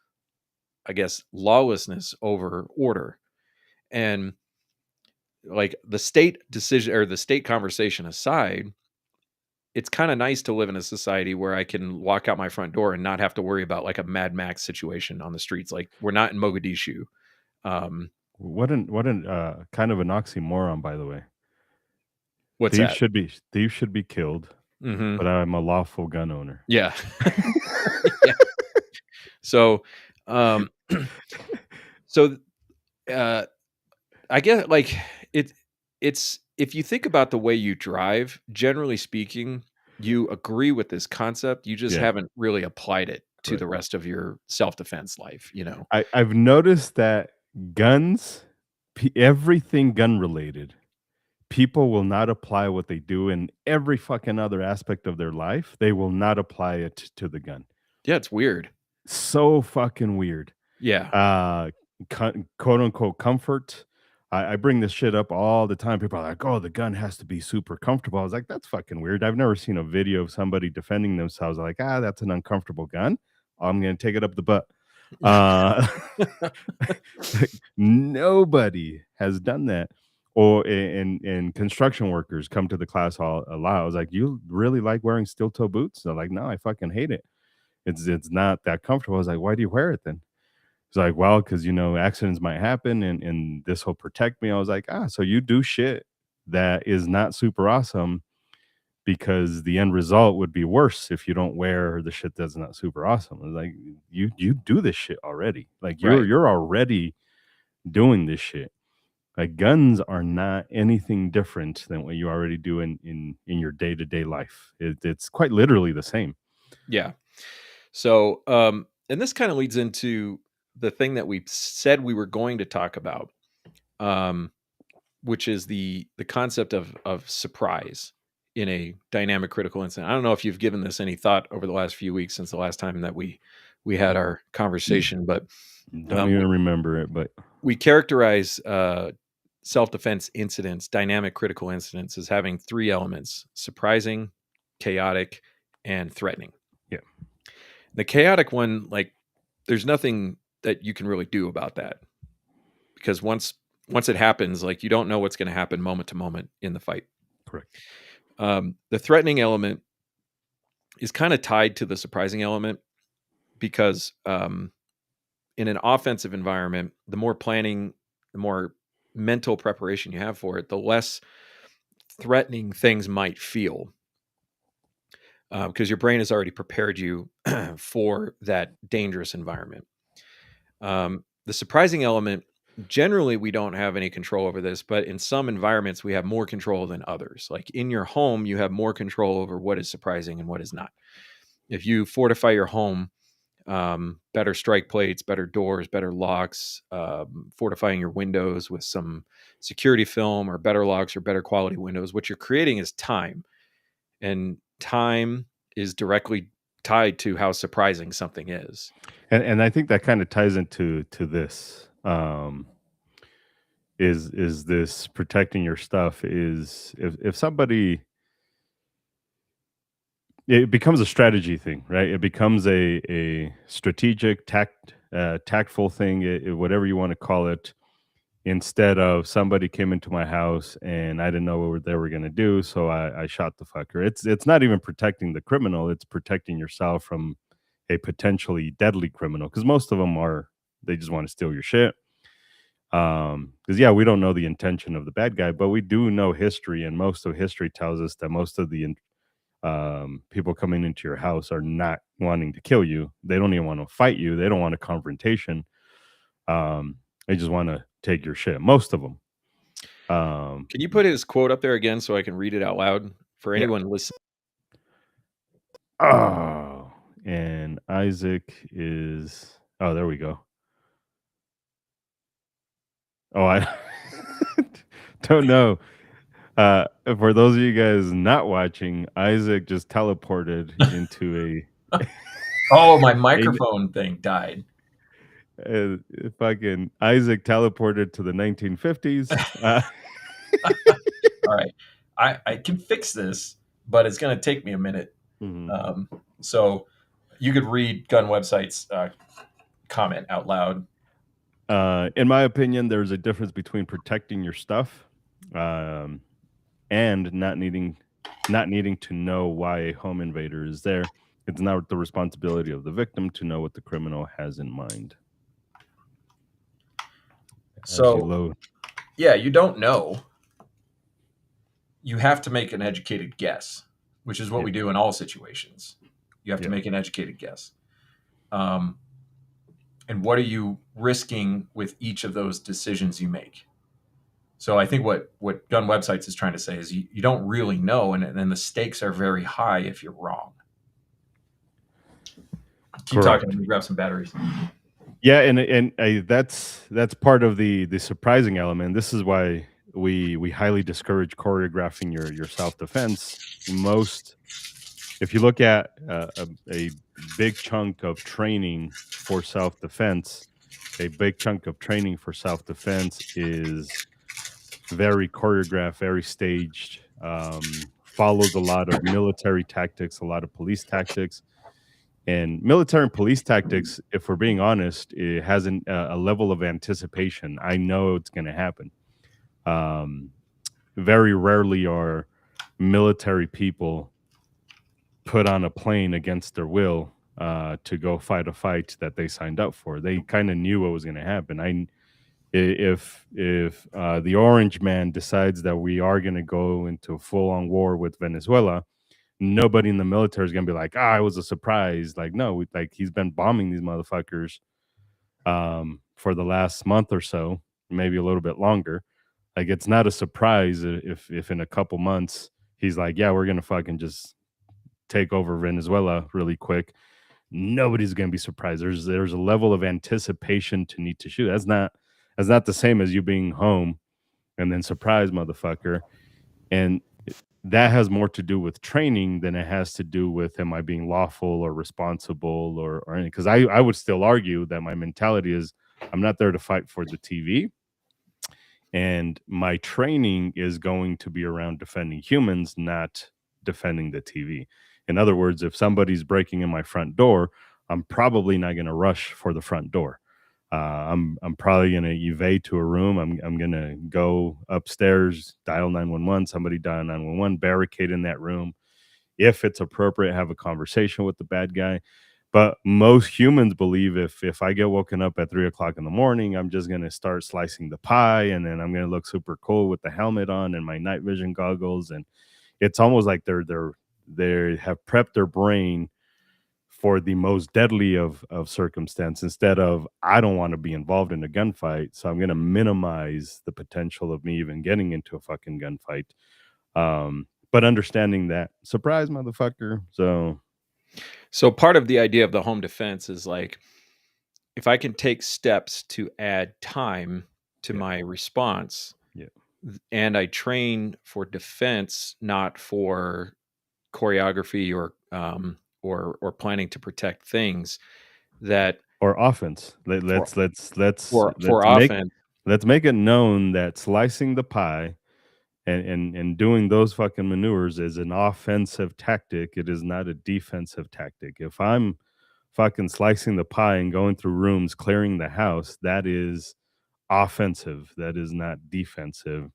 I guess, lawlessness over order. And like the state decision or the state conversation aside, it's kind of nice to live in a society where I can walk out my front door and not have to worry about like a Mad Max situation on the streets. Like we're not in Mogadishu. Um, What an kind of an oxymoron, by the way. what's that? Thieves should be killed, Hmm. but I'm a lawful gun owner. Yeah. Yeah. So, um, so uh, I get like it. It's if you think about the way you drive, generally speaking, you agree with this concept. You just Yeah, haven't really applied it to the correct. rest of your self defense life. You know. I've noticed that guns, everything gun related, people will not apply what they do in every fucking other aspect of their life. They will not apply it to the gun. Yeah, it's weird. So fucking weird. Yeah. Uh, quote unquote comfort. I bring this shit up all the time. People are like, "Oh, the gun has to be super comfortable." I was like, "That's fucking weird." I've never seen a video of somebody defending themselves like, "Ah, that's an uncomfortable gun. I'm gonna take it up the butt." Uh, nobody has done that. Or in construction workers come to the class all a lot. I was like, "You really like wearing steel toe boots?" They're like, "No, I fucking hate it. It's not that comfortable." I was like, "Why do you wear it then?" It's like, "Well, because accidents might happen and this will protect me." I was like, "Ah, so you do shit that is not super awesome because the end result would be worse if you don't wear the shit that's not super awesome." I was like, "You do this shit already. Like Right. you're already doing this shit. Like guns are not anything different than what you already do in your day-to-day life. It's quite literally the same." Yeah. So, and this kind of leads into the thing that we said we were going to talk about, um, which is the concept of surprise in a dynamic critical incident. I don't know if you've given this any thought over the last few weeks since the last time that we had our conversation, but Don't um, even remember it, but we characterize self defense incidents, dynamic critical incidents, as having three elements: surprising, chaotic, and threatening. yeah, The chaotic one, like, there's nothing that you can really do about that because once it happens, like you don't know what's going to happen moment to moment in the fight. correct. The threatening element is kind of tied to the surprising element because in an offensive environment, the more planning, the more mental preparation you have for it, the less threatening things might feel because your brain has already prepared you for that dangerous environment. The surprising element, generally, we don't have any control over this, but in some environments, we have more control than others. Like in your home, you have more control over what is surprising and what is not. If you fortify your home, better strike plates, better doors, better locks, fortifying your windows with some security film or better locks or better quality windows, what you're creating is time. And time is directly tied to how surprising something is. And I think that kind of ties into this. Is this protecting your stuff? Is if somebody, it becomes a strategy thing, right? It becomes a strategic tactful thing, whatever you want to call it. Instead of somebody came into my house and I didn't know what they were going to do, so I shot the fucker. It's not even protecting the criminal; it's protecting yourself from a potentially deadly criminal. Because most of them are, they just want to steal your shit. Because yeah, we don't know the intention of the bad guy, but we do know history, and most of history tells us that most of the people coming into your house are not wanting to kill you. They don't even want to fight you. They don't want a confrontation. They just want to take your shit. Most of them. Can you put his quote up there again so I can read it out loud for Yeah. anyone listening? Oh, and Isaac is. Oh, there we go. Oh, I don't know. For those of you guys not watching, Isaac just teleported into Oh, my a microphone thing died. fucking Isaac teleported to the 1950s. All right, I can fix this, but it's going to take me a minute. Mhm. So you could read Gun Website's comment out loud. In my opinion, there's a difference between protecting your stuff, um, and not needing to know why a home invader is there. It's not the responsibility of the victim to know what the criminal has in mind. As you So load, yeah, you don't know. You have to make an educated guess, which is what yeah, we do in all situations. You have to yeah. make an educated guess. Um, and what are you risking with each of those decisions you make? So I think what Gun Websites is trying to say is you don't really know, and the stakes are very high if you're wrong. Keep talking. Correct. Let me grab some batteries. Yeah, and that's part of the surprising element. This is why we highly discourage choreographing your self defense. Most, if you look at a big chunk of training for self defense, a big chunk of training for self defense is very choreographed, very staged. Follows a lot of military tactics, a lot of police tactics. And military and police tactics, if we're being honest, it has a level of anticipation. I know it's going to happen. Um, Very rarely are military people put on a plane against their will to go fight a fight that they signed up for. They kind of knew what was going to happen. If the Orange Man decides that we are going to go into full on war with Venezuela, nobody in the military is gonna be like, "Ah, it was a surprise." Like, no, like he's been bombing these motherfuckers for the last month or so, maybe a little bit longer. Like, it's not a surprise if in a couple months he's like, "Yeah, we're gonna fucking just take over Venezuela really quick." Nobody's gonna be surprised. There's a level of anticipation to need to shoot. That's not the same as you being home and then surprise, motherfucker. And that has more to do with training than it has to do with am I being lawful or responsible or anything. Because I would still argue that my mentality is I'm not there to fight for the TV, and my training is going to be around defending humans, not defending the TV. In other words, if somebody's breaking in my front door, I'm probably not going to rush for the front door. I'm probably gonna evade to a room. I'm gonna go upstairs, dial 911. Somebody dial 911, barricade in that room. If it's appropriate, have a conversation with the bad guy. But most humans believe if I get woken up at 3 o'clock in the morning, I'm just gonna start slicing the pie, and then I'm gonna look super cool with the helmet on and my night vision goggles. And it's almost like they have prepped their brain for the most deadly of circumstance instead of I don't want to be involved in a gunfight, so I'm going to minimize the potential of me even getting into a fucking gunfight. But understanding that surprise, motherfucker. So part of the idea of the home defense is like if I can take steps to add time to Yeah, my response, yeah, and I train for defense, not for choreography or planning to protect things, that or offense. for Let's make offense. it known that slicing the pie and doing those fucking maneuvers is an offensive tactic. It is not a defensive tactic. If I'm fucking slicing the pie and going through rooms, clearing the house, that is offensive. That is not defensive.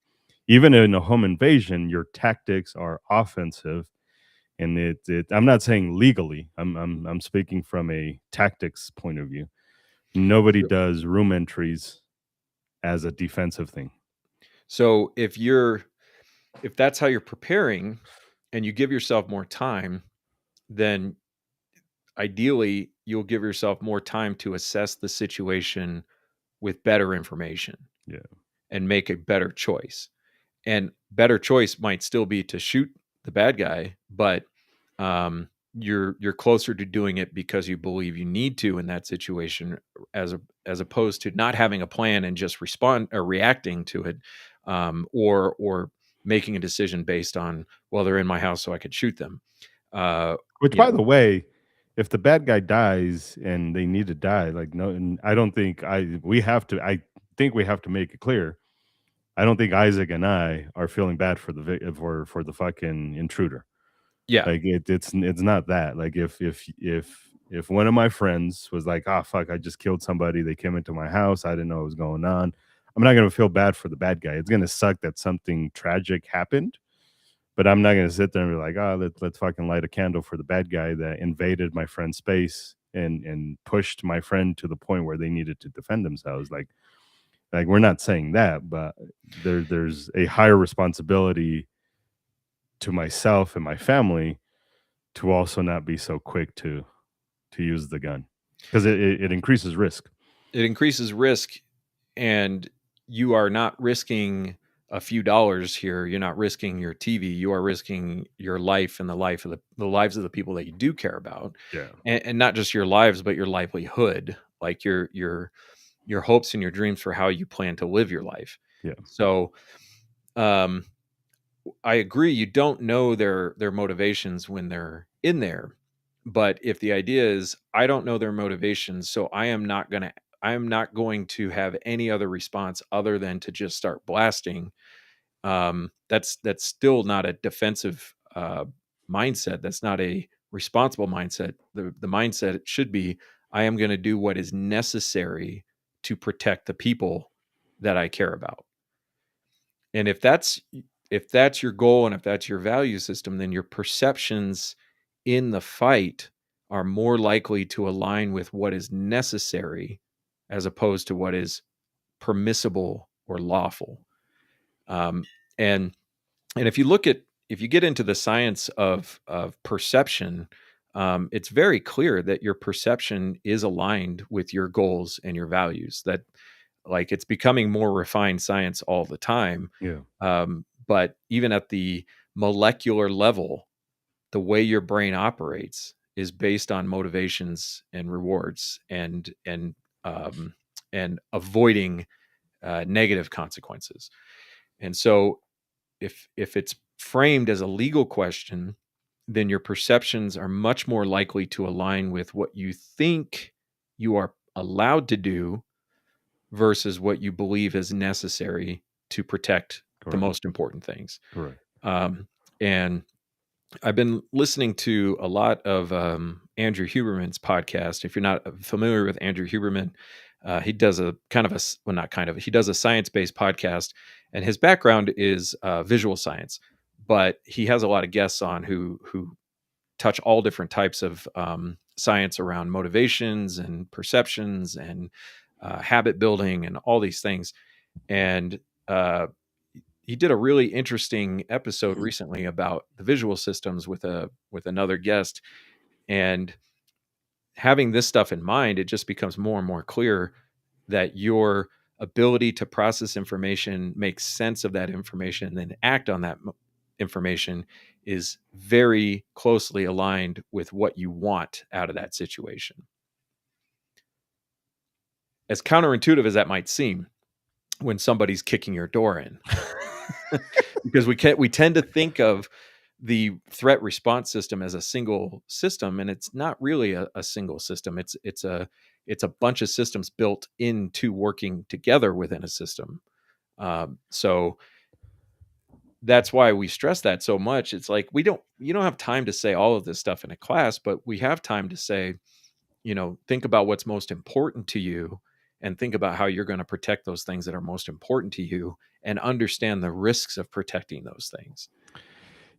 Even in a home invasion, your tactics are offensive. And I'm not saying legally. I'm speaking from a tactics point of view. Nobody does room entries as a defensive thing. So if that's how you're preparing and you give yourself more time, then ideally you'll give yourself more time to assess the situation with better information Yeah. and make a better choice. And better choice might still be to shoot the bad guy, but you're closer to doing it because you believe you need to in that situation, as opposed to not having a plan and just respond or reacting to it, or making a decision based on, well, they're in my house, so I could shoot them. Which, You by know, the way, if the bad guy dies and they need to die, like, no, and I don't think I think we have to make it clear. I don't think Isaac and I are feeling bad for for the fucking intruder. Yeah. Like it's not that. Like if one of my friends was like, "Ah, fuck, I just killed somebody. They came into my house. I didn't know what was going on." I'm not gonna feel bad for the bad guy. It's gonna suck that something tragic happened, but I'm not gonna sit there and be like, "Oh, let's fucking light a candle for the bad guy that invaded my friend's space and pushed my friend to the point where they needed to defend themselves." Like we're not saying that, but there's a higher responsibility to myself and my family to also not be so quick to use the gun because it increases risk. It increases risk, and you are not risking a few dollars here. You're not risking your TV. You are risking your life and the life of the lives of the people that you do care about, Yeah, and not just your lives, but your livelihood, like your hopes and your dreams for how you plan to live your life. yeah, So, um, I agree. You don't know their motivations when they're in there, but if the idea is I don't know their motivations, so I am not going to have any other response other than to just start blasting. That's still not a defensive mindset. That's not a responsible mindset. The mindset should be I am going to do what is necessary to protect the people that I care about. And if that's your goal and if that's your value system, then your perceptions in the fight are more likely to align with what is necessary as opposed to what is permissible or lawful. Um, and and if you get into the science of perception, it's very clear that your perception is aligned with your goals and your values. That like it's becoming more refined science all the time. yeah. But even at the molecular level, the way your brain operates is based on motivations and rewards um, and avoiding negative consequences. And so if it's framed as a legal question, then your perceptions are much more likely to align with what you think you are allowed to do versus what you believe is necessary to protect the Correct, most important things. correct. Um, and I've been listening to a lot of Andrew Huberman's podcast. If you're not familiar with Andrew Huberman, he does a kind of a well, not kind of he does a science based podcast, and his background is visual science. But he has a lot of guests on who touch all different types of science around motivations and perceptions and habit building and all these things. And he did a really interesting episode recently about the visual systems with another guest, and having this stuff in mind, it just becomes more and more clear that your ability to process information, make sense of that information, and then act on that information is very closely aligned with what you want out of that situation. As counterintuitive as that might seem when somebody's kicking your door in, because we tend to think of the threat response system as a single system, and it's not really a single system. It's a bunch of systems built into working together within a system. So that's why we stress that so much. It's like you don't have time to say all of this stuff in a class, but we have time to say, think about what's most important to you and think about how you're going to protect those things that are most important to you and understand the risks of protecting those things.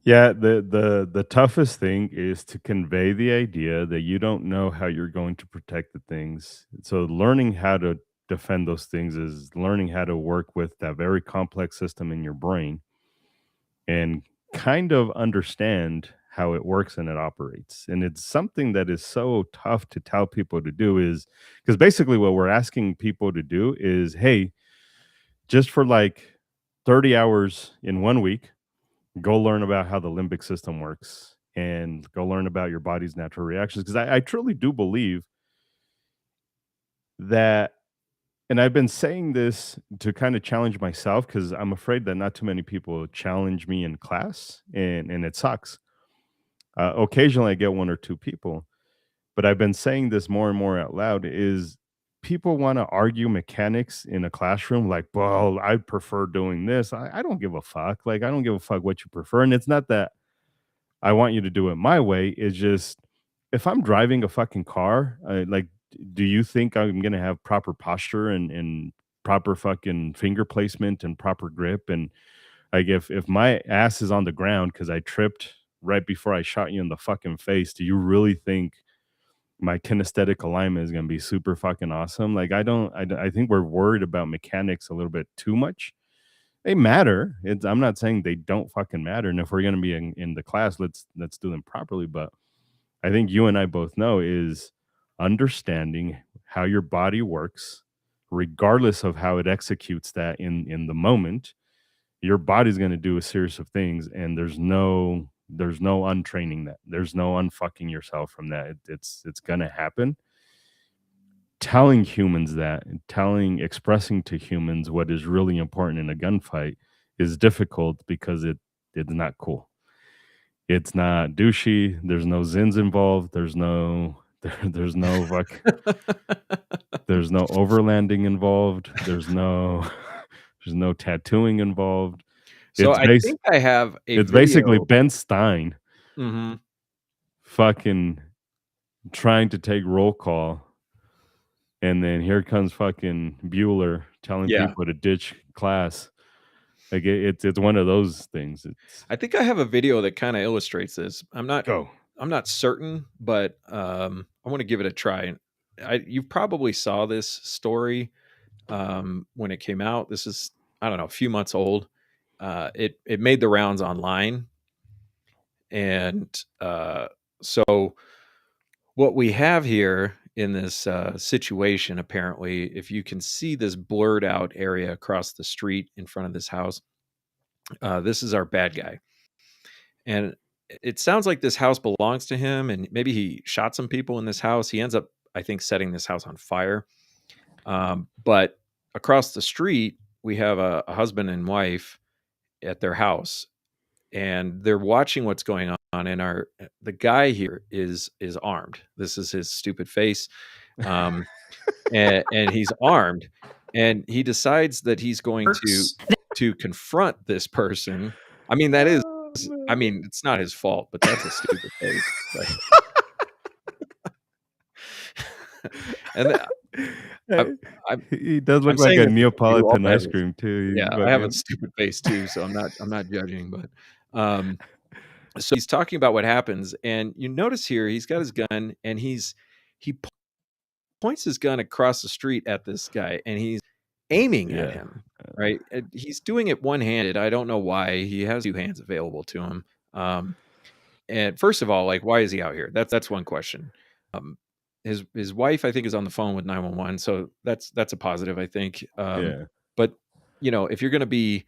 Yeah, the toughest thing is to convey the idea that you don't know how you're going to protect the things. So learning how to defend those things is learning how to work with that very complex system in your brain and kind of understand how it works and it operates. And it's something that is so tough to tell people to do is because basically what we're asking people to do is, hey, just for like 30 hours in 1 week, go learn about how the limbic system works and go learn about your body's natural reactions. Because I truly do believe that, and I've been saying this to kind of challenge myself because I'm afraid that not too many people challenge me in class, and it sucks. Occasionally, I get one or two people, but I've been saying this more and more out loud, is people want to argue mechanics in a classroom like, well, I prefer doing this. I don't give a fuck. Like, I don't give a fuck what you prefer. And it's not that I want you to do it my way. It's just if I'm driving a fucking car, like, do you think I'm gonna have proper posture and proper fucking finger placement and proper grip? And like, if my ass is on the ground because I tripped right before I shot you in the fucking face, do you really think my kinesthetic alignment is gonna be super fucking awesome? Like, I think we're worried about mechanics a little bit too much. They matter. I'm not saying they don't fucking matter. And if we're gonna be in the class, let's do them properly. But I think you and I both know is understanding how your body works, regardless of how it executes that in the moment. Your body's gonna do a series of things, and there's no untraining that. There's no unfucking yourself from that. It's gonna happen. Telling humans that, and expressing to humans what is really important in a gunfight is difficult because it's not cool. It's not douchey. There's no zins involved. There's no there's no overlanding involved. There's no tattooing involved. So It's I base think I have a it's basically video. Ben Stein Mhm. fucking trying to take roll call, and then here comes fucking Bueller telling Yeah. people to ditch class. Like, it's one of those things. It's I think I have a video that kinda illustrates this. go. I'm not certain, but, I wanna give it a try. You probably saw this story, when it came out. This is, I don't know, a few months old. It made the rounds online, and, so what we have here in this, situation, apparently, if you can see this blurred out area across the street in front of this house, this is our bad guy. And it sounds like this house belongs to him, and maybe he shot some people in this house. He ends up, I think, setting this house on fire. But across the street, we have a husband and wife at their house, and they're watching what's going on. And the guy here is armed. This is his stupid face, um, and he's armed, and he decides that he's going Works. to confront this person. I mean, Oh, I man. mean, it's not his fault, but that's a stupid face. Like, and I, I'm He does I'm look like saying a this because you Neapolitan also have ice this. cream too. Yeah, He's I have a fucking stupid face too, so I'm not judging, but um, so he's talking about what happens, and you notice here he's got his gun, and he points his gun across the street at this guy, and he's aiming at yeah. him. Right, and he's doing it one handed. I don't know why he has two hands available to him. And first of all, like, why is he out here? That's one question. Um, his wife, I think, is on the phone with 911, so that's a positive, I think. Yeah. But if you're going to be,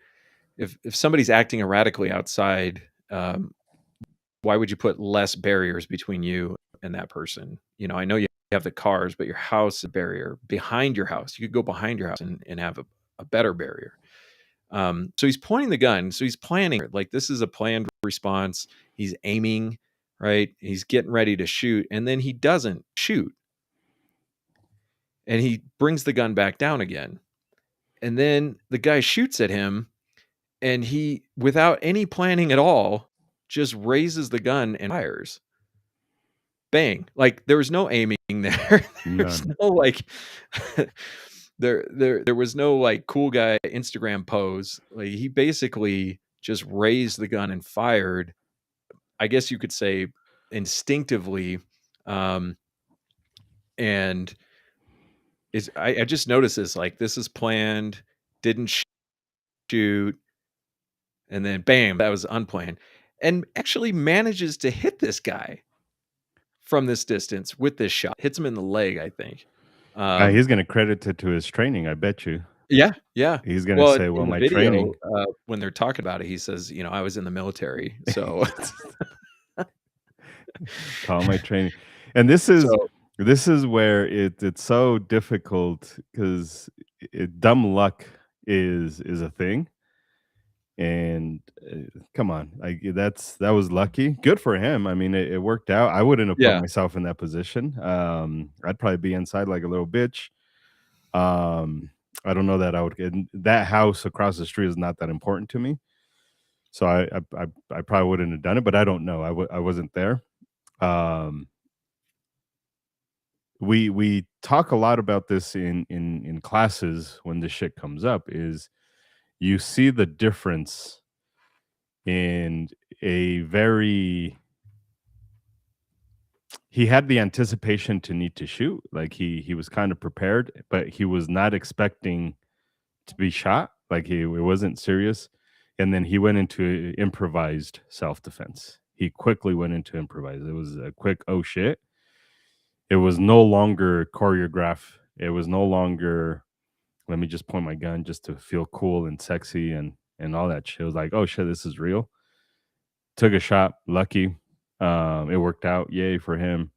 if somebody's acting erratically outside, why would you put less barriers between you and that person? I know you have the cars, but your house is a barrier behind your house. You could go behind your house and have a better barrier. So he's pointing the gun. So he's planning, like, this is a planned response. He's aiming, right? He's getting ready to shoot, and then he doesn't shoot. And he brings the gun back down again. And then the guy shoots at him, and he, without any planning at all, just raises the gun and fires. Bang. Like, there was no aiming there. There's None. no, like, there was no, like, cool guy Instagram pose. Like, he basically just raised the gun and fired, I guess you could say, instinctively. And I just noticed this, like, this is planned, didn't shoot, and then bam, that was unplanned. And actually manages to hit this guy from this distance with this shot. Hits him in the leg, I think. He's gonna credit it to his training, I bet you. Yeah, yeah. He's gonna Well, say, "Well, in the my video, training." when they're talking about it, he says, "I was in the military." So Call my training. And this is so this is where it's so difficult because dumb luck is a thing. And come on, like that was lucky. Good for him. I mean, it worked out. I wouldn't have put Yeah. myself in that position. I'd probably be inside like a little bitch. Um, I don't know that I would get that house across the street is not that important to me. So I probably wouldn't have done it, but I don't know. I wasn't there. Um, we talk a lot about this in classes when this shit comes up. Is you see the difference in a very he had the anticipation to need to shoot. Like he was kind of prepared, but he was not expecting to be shot. Like it wasn't serious. And then he went into improvised self defense. He quickly went into improvise. It was a quick oh shit. It was no longer choreographed. It was no longer let me just point my gun just to feel cool and sexy and all that shit. It was like, oh shit, this is real. Took a shot, lucky. It worked out. Yay for him.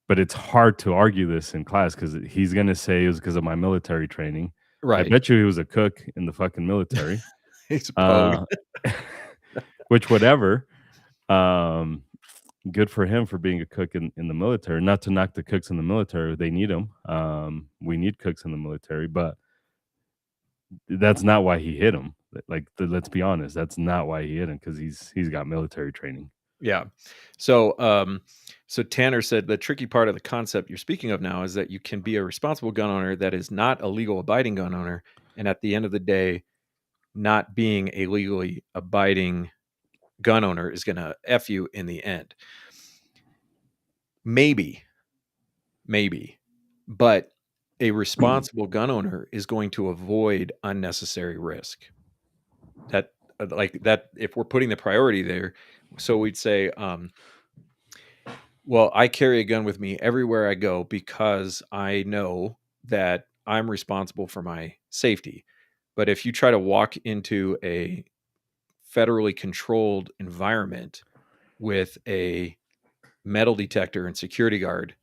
But it's hard to argue this in class because he's gonna say it was because of my military training. I Right. bet you he was a cook in the fucking military. He's a pogue. Uh, which whatever. Um, good for him for being a cook in the military. Not to knock the cooks in the military, they need them. We need cooks in the military, but that's not why he hit him. Like, let's be honest, that's not why he hit him because he's got military training. Yeah. So Tanner said the tricky part of the concept you're speaking of now is that you can be a responsible gun owner that is not a legal abiding gun owner, and at the end of the day, not being a legally abiding gun owner is going to F you in the end. Maybe, but a responsible gun owner is going to avoid unnecessary risk. That, like that, if we're putting the priority there, so we'd say, well, I carry a gun with me everywhere I go because I know that I'm responsible for my safety. But if you try to walk into a federally controlled environment with a metal detector and security guard,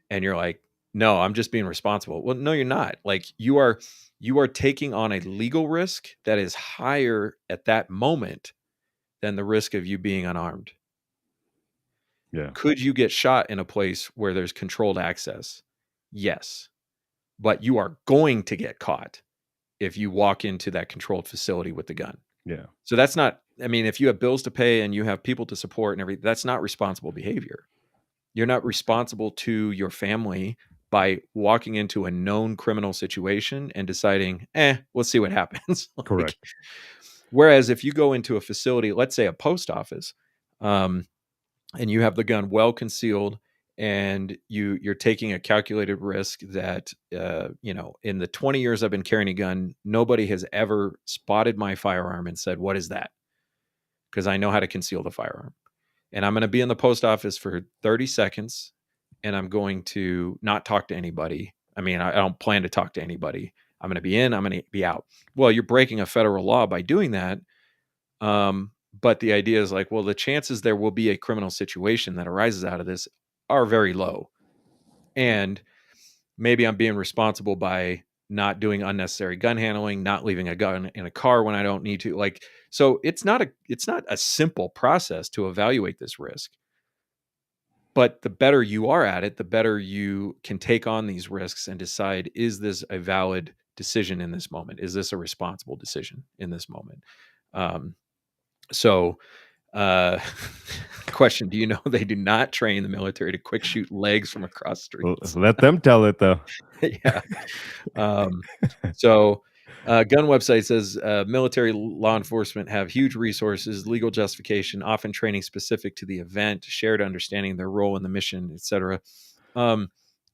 and you're like, no, I'm just being responsible. Well, no, you're not. Like you are taking on a legal risk that is higher at that moment than the risk of you being unarmed. Yeah, Could you get shot in a place where there's controlled access? Yes. But you are going to get caught if you walk into that controlled facility with the gun. yeah, So that's not, I mean, if you have bills to pay and you have people to support and everything, that's not responsible behavior. You're not responsible to your family by walking into a known criminal situation and deciding, we'll see what happens. Like, correct. whereas if you go into a facility, let's say a post office, and you have the gun well concealed and you're taking a calculated risk that in the 20 years I've been carrying a gun, nobody has ever spotted my firearm and said, what is that? Because I know how to conceal the firearm. And I'm going to be in the post office for 30 seconds and I'm going to not talk to anybody. I mean, I don't plan to talk to anybody. I'm going to be in, I'm going to be out. Well, you're breaking a federal law by doing that. But the idea is like, well, the chances there will be a criminal situation that arises out of this are very low. And maybe I'm being responsible by not doing unnecessary gun handling, not leaving a gun in a car when I don't need to. Like, so it's not a simple process to evaluate this risk. But the better you are at it, the better you can take on these risks and decide, is this a valid decision in this moment? Is this a responsible decision in this moment? So uh question, do you know they do not train the military to quick shoot legs from across Well, streets? let them tell it though. Yeah. So gun website says military law enforcement have huge resources, legal justification, often training specific to the event, shared understanding their role in the mission, etc.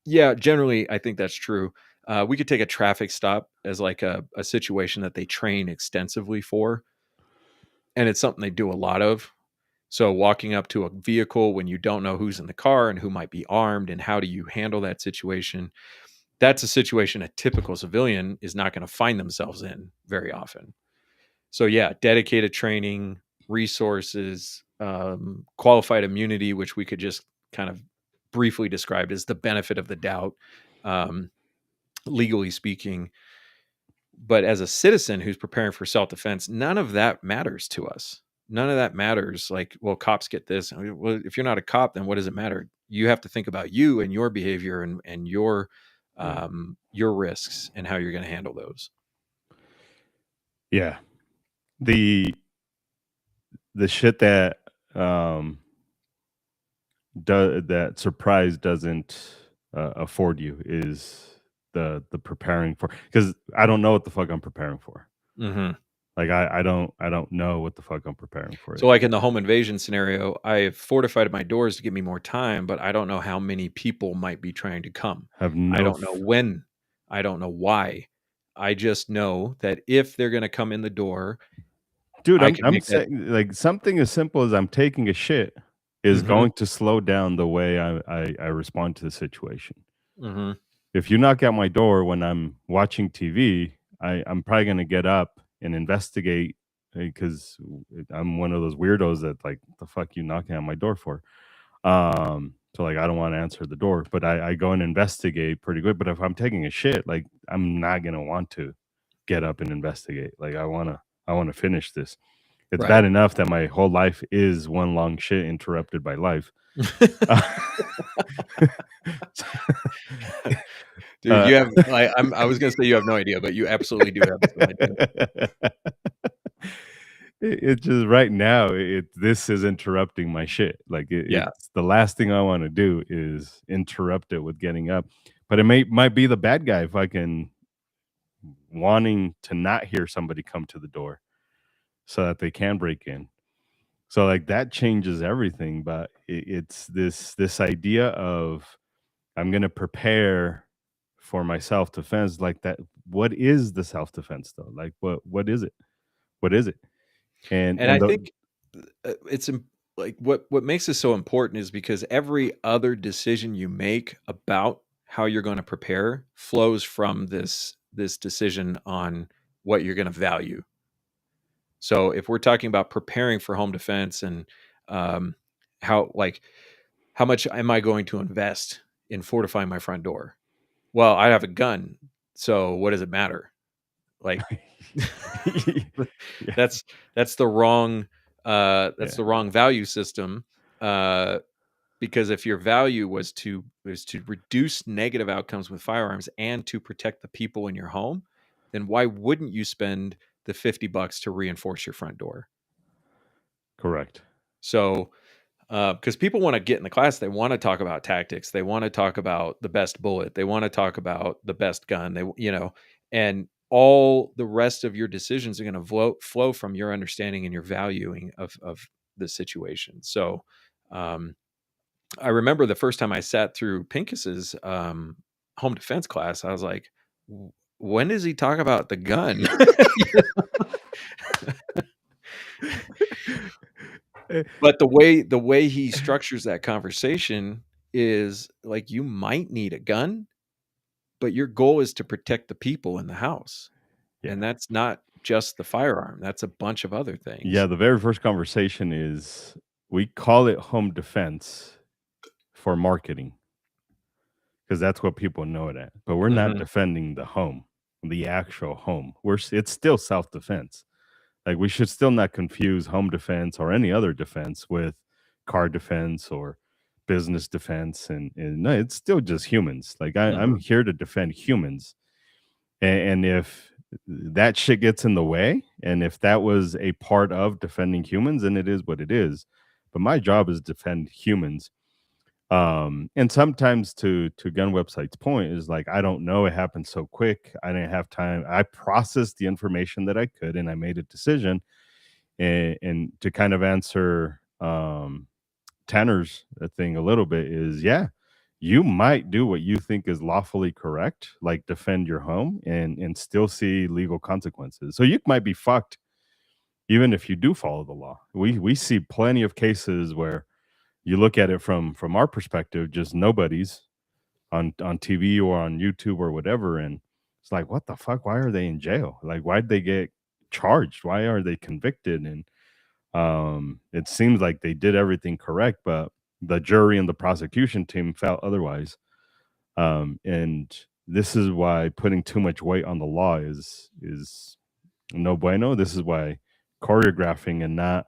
Yeah, generally I think that's true. We could take a traffic stop as like a situation that they train extensively for, and it's something they do a lot of. So walking up to a vehicle when you don't know who's in the car and who might be armed and how do you handle that situation, that's a situation a typical civilian is not going to find themselves in very often. So yeah, dedicated training, resources, qualified immunity, which we could just kind of briefly describe as the benefit of the doubt, um, legally speaking, But as a citizen who's preparing for self-defense, none of that matters to us. None of that matters. Like, well, cops get this. I mean, well, if you're not a cop, then what does it matter? You have to think about you and your behavior and Yeah. your risks and how you're going to handle those. Yeah. The shit that that surprise doesn't afford you is the preparing for, because I don't know what the fuck I'm preparing for. Hmm. Like I don't know what the fuck I'm preparing for. So, like in the home invasion scenario, I've fortified my doors to give me more time, but I don't know how many people might be trying to come. Have I no don't know when. I don't know why. I just know that if they're going to come in the door, dude, I I'm can I'm make that. saying like something as simple as I'm taking a shit is Hmm. going to slow down the way I respond to the situation. Hmm. If you knock at my door when I'm watching TV, I'm probably gonna get up and investigate because I'm one of those weirdos that like the fuck you knocking at my door for. So like I don't want to answer the door, but I go and investigate pretty good. But if I'm taking a shit, like I'm not gonna want to get up and investigate. Like I wanna finish this. It's Right. bad enough that my whole life is one long shit interrupted by life. Dude, Uh, you have I was gonna say you have no idea, but you absolutely do have some idea. it just right now, this is interrupting my shit. Like, Yeah. it's the last thing I wanna do is interrupt it with getting up, but it might be the bad guy fucking wanting to not hear somebody come to the door so that they can break in. So, like, that changes everything, but it's this idea of I'm gonna prepare for my self-defense, like that. What is the self-defense though? Like, what is it? What is it? And And I the think, it's like, what makes this so important is because every other decision you make about how you're gonna prepare flows from this decision on what you're gonna value. So, if we're talking about preparing for home defense and, um, how like, how much am I going to invest in fortifying my front door? Well, I have a gun, so what does it matter? Like, yeah, that's that's yeah, the wrong value system, uh, because if your value was to reduce negative outcomes with firearms and to protect the people in your home, then why wouldn't you spend the $50 to reinforce your front door? correct. So, because people want to get in the class, they want to talk about tactics, they want to talk about the best bullet, they want to talk about the best gun, and all the rest of your decisions are going to flow from your understanding and your valuing of the situation. So, um, I remember the first time I sat through Pincus's home defense class, I was like, When does he talk about the gun?" Eh, But the way he structures that conversation is like, you might need a gun, but your goal is to protect the people in the house, and yeah, that's not just the firearm, that's a bunch of other yeah. things. The very first conversation is we call it home defense for marketing because that's what people know it at. But we're not Mhm, defending the home, the actual home. It's still self defense. Like, we should still not confuse home defense or any other defense with car defense or business defense. And no, it's still just humans. Like, I'm mhm, here to defend humans. And if that shit gets in the way, and if that was a part of defending humans, then it is what it is. But my job is defend humans. And sometimes, to gun website's point, is like, I don't know, it happened so quick, I didn't have time. I processed the information that I could and I made a decision. And to kind of answer Tanner's thing a little bit is, yeah, you might do what you think is lawfully correct, like defend your home, and still see legal consequences. So you might be fucked even if you do follow the law. We see plenty of cases where you look at it from our perspective, just nobodies on TV or on YouTube or whatever, and it's like, what the fuck? Why are they in jail? Like, why'd they get charged? Why are they convicted? And it seems like they did everything correct, but the jury and the prosecution team felt otherwise. And this is why putting too much weight on the law is no bueno. This is why choreographing and not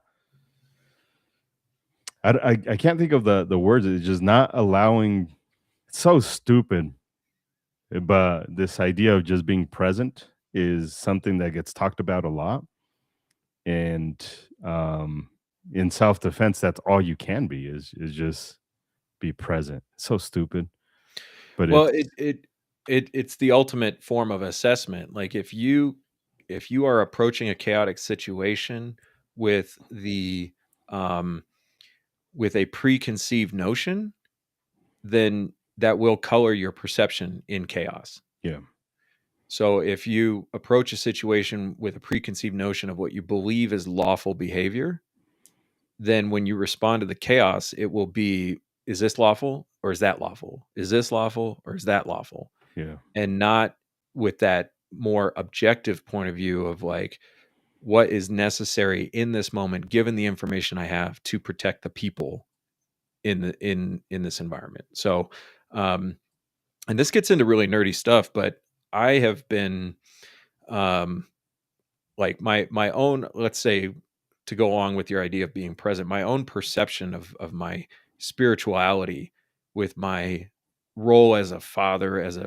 I can't think of the words. It's just not allowing. It's so stupid, but this idea of just being present is something that gets talked about a lot. And in self defense, that's all you can be is just be present. It's so stupid, but Well, it's it's the ultimate form of assessment. Like if you are approaching a chaotic situation with the um, with a preconceived notion, then that will color your perception in chaos. yeah, So if you approach a situation with a preconceived notion of what you believe is lawful behavior, then when you respond to the chaos, it will be, is this lawful or is that lawful? Is this lawful or is that lawful? yeah, And not with that more objective point of view of like, what is necessary in this moment, given the information I have to protect the people in this environment. So, um, and this gets into really nerdy stuff, but I have been um, like my own, let's say, to go along with your idea of being present, my own perception of my spirituality with my role as a father, as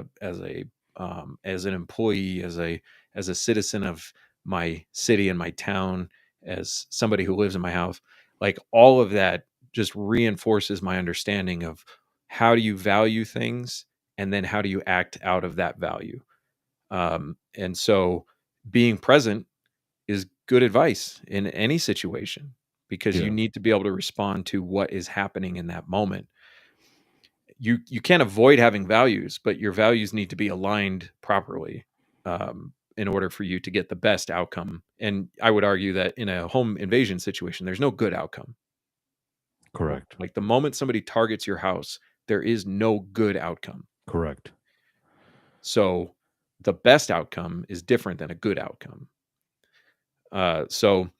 an employee, as a citizen of my city and my town, as somebody who lives in my house, like all of that just reinforces my understanding of how do you value things and then how do you act out of that value. And so being present is good advice in any situation because you yeah, need to be able to respond to what is happening in that moment. You can't avoid having values, but your values need to be aligned properly in order for you to get the best outcome. And I would argue that in a home invasion situation, there's no good outcome. correct, Like the moment somebody targets your house, there is no good outcome. correct. So the best outcome is different than a good outcome. So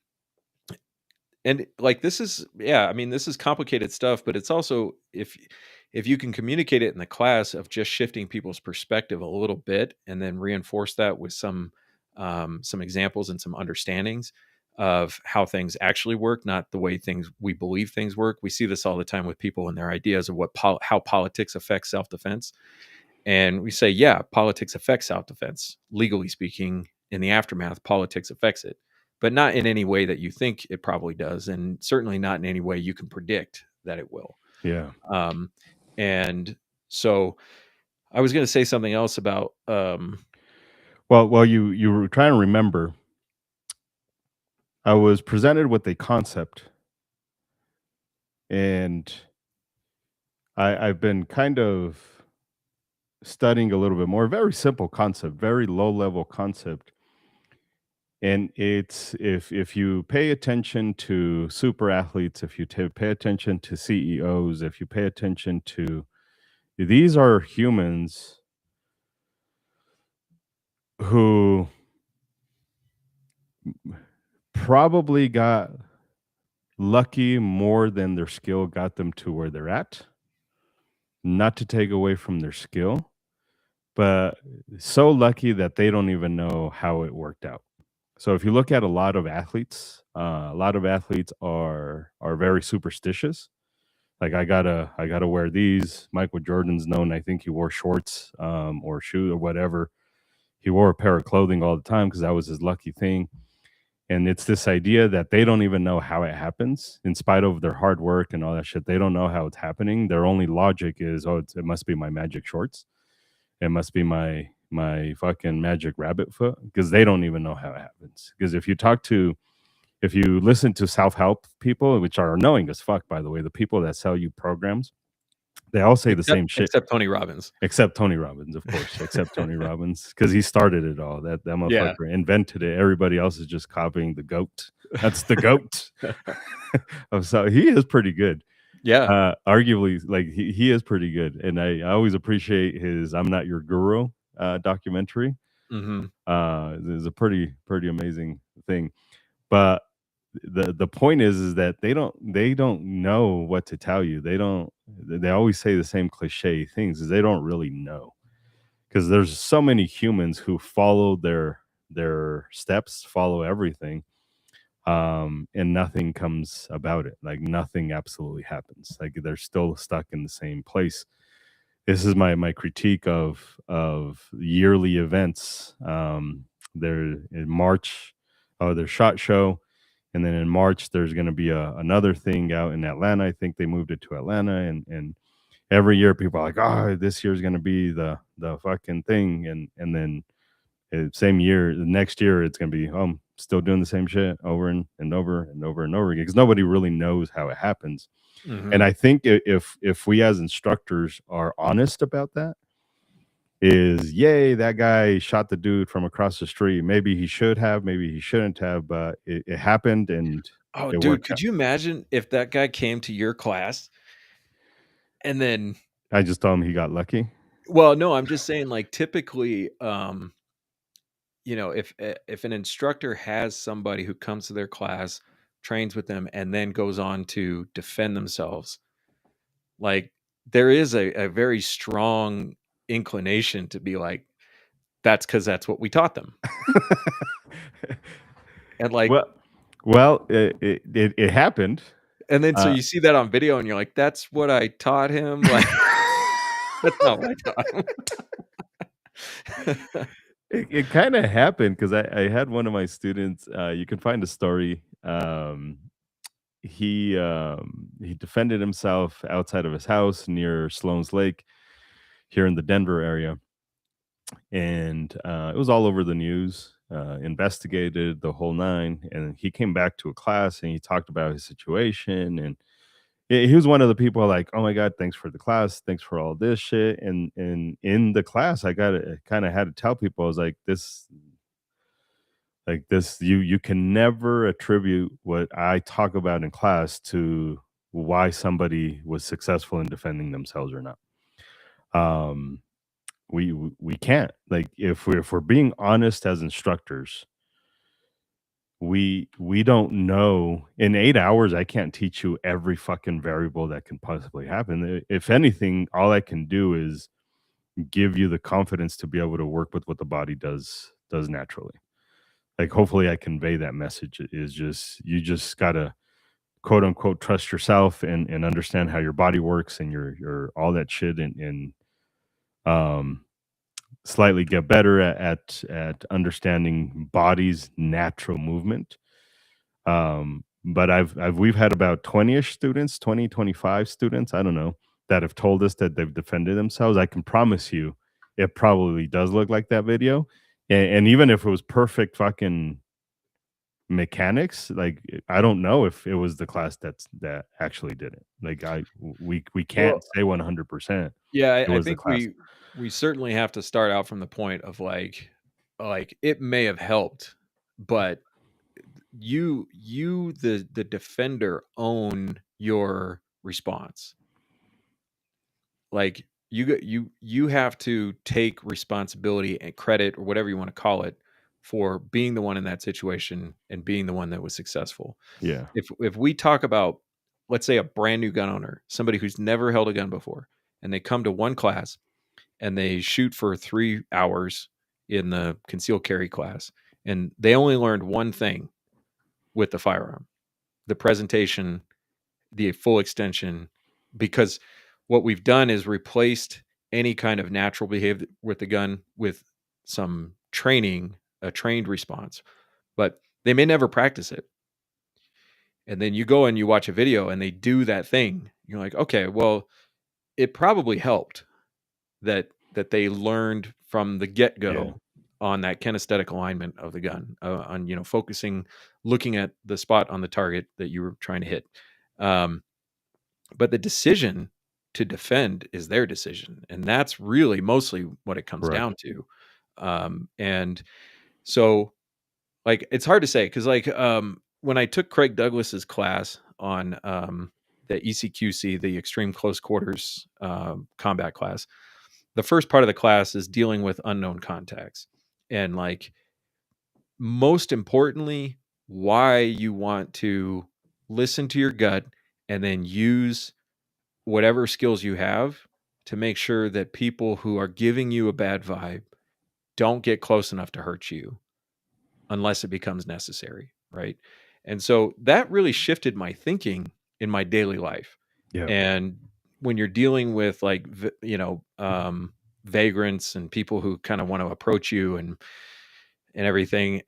and like this is, yeah, I mean this is complicated stuff, but it's also if you can communicate it in the class of just shifting people's perspective a little bit and then reinforce that with some examples and some understandings of how things actually work, not the way things we believe things work. We see this all the time with people and their ideas of how politics affects self-defense. And we say, yeah, politics affects self-defense. Legally speaking, in the aftermath, politics affects it, but not in any way that you think it probably does, and certainly not in any way you can predict that it will. Yeah. Um, and so I was going to say something else about Well, you were trying to remember. I was presented with a concept, and I've been kind of studying a little bit more. Very simple concept, very low level concept. And it's if you pay attention to super athletes, if you pay attention to CEOs, if you pay attention to these are humans who probably got lucky more than their skill got them to where they're at. Not to take away from their skill, but so lucky that they don't even know how it worked out. So if you look at a lot of athletes are very superstitious. Like I gotta wear these. Michael Jordan's known. I think he wore shorts or shoes or whatever. He wore a pair of clothing all the time because that was his lucky thing. And it's this idea that they don't even know how it happens, in spite of their hard work and all that shit. They don't know how it's happening. Their only logic is, oh, it must be my magic shorts. It must be my fucking magic rabbit foot because they don't even know how it happens. Because if you listen to self help people, which are annoying as fuck, by the way, the people that sell you programs, they all say the same shit. except Tony Robbins. Except Tony Robbins, of course. Except Tony Robbins, because he started it all. That Yeah. motherfucker invented it. Everybody else is just copying the goat. That's the goat. So he is pretty good. Yeah. Arguably, like he is pretty good, and I always appreciate his "I'm Not Your Guru" documentary. Hmm. It's a pretty amazing thing. But the point is that they don't know what to tell you. They always say the same cliche things, is they don't really know. because there's so many humans who follow their steps, follow everything, and nothing comes about it. Like nothing absolutely happens. Like they're still stuck in the same place. This is my critique of yearly events. There in March, there's SHOT Show, and then in March there's going to be another thing out in Atlanta. I think they moved it to Atlanta, and every year people are like, oh, this year's going to be the fucking thing, and then same year, the next year, it's gonna be, I'm still doing the same shit over and over and over and over again because nobody really knows how it happens. And Mhm. I think if we as instructors are honest about that, is yay, that guy shot the dude from across the street. Maybe he should have, maybe he shouldn't have, but it happened and Oh, it dude, worked could out. you imagine if that guy came to your class and then I just told him he got lucky. well, no, I'm just saying, like, typically, if an instructor has somebody who comes to their class, trains with them, and then goes on to defend themselves, like, there is a very strong inclination to be like, "That's because that's what we taught them." And, like well, well, it happened. and then so Uh, you see that on video and you're like, "That's what I taught him?" Like, "That's not what I taught him." it kind of happened because I had one of my students. You can find a story. He defended himself outside of his house near Sloan's Lake here in the Denver area, and it was all over the news. Investigated the whole nine, and he came back to a class and he talked about his situation. And he was one of the people like, oh my god, thanks for the class, thanks for all this shit. And in the class, I got kind of had to tell people, I was like this, you can never attribute what I talk about in class to why somebody was successful in defending themselves or not. Um, we can't. Like if we're being honest as instructors, we don't know. In 8 hours, I can't teach you every fucking variable that can possibly happen. If anything, all I can do is give you the confidence to be able to work with what the body does naturally. Like hopefully I convey that message. Is just you just gotta quote unquote trust yourself and understand how your body works and your all that shit, and um slightly get better at understanding body's natural movement. But we've had about 20ish students, 20, 25 students, I don't know, that have told us that they've defended themselves. I can promise you it probably does look like that video. And even if it was perfect fucking mechanics, like I don't know if it was the class that actually did it. Like we Well, can't say 100% yeah, it I was the think class. we certainly have to start out from the point of, like, it may have helped, but the defender, own your response. Like, you have to take responsibility and credit or whatever you wanna call it for being the one in that situation and being the one that was successful. Yeah. If we talk about, let's say, a brand new gun owner, somebody who's never held a gun before, and they come to one class and they shoot for 3 hours in the concealed carry class, and they only learned one thing with the firearm, the presentation, the full extension, because what we've done is replaced any kind of natural behavior with the gun with some training, a trained response, but they may never practice it. And then you go and you watch a video and they do that thing. You're like, okay, well, it probably helped that they learned from the get Yeah. go on that kinesthetic alignment of the gun, on focusing, looking at the spot on the target that you were trying to hit. Um, but the decision to defend is their decision, and that's really mostly what it comes down Correct. to. And so, like, it's hard to say because, like, when I took Craig Douglas's class on the ECQC, the Extreme Close Quarters Combat class, the first part of the class is dealing with unknown contacts, and, like, most importantly, why you want to listen to your gut and then use whatever skills you have to make sure that people who are giving you a bad vibe don't get close enough to hurt you unless it becomes necessary, right? And so that really shifted my thinking in my daily life. Yeah. And when you're dealing with like vagrants and people who kind of want to approach you and everything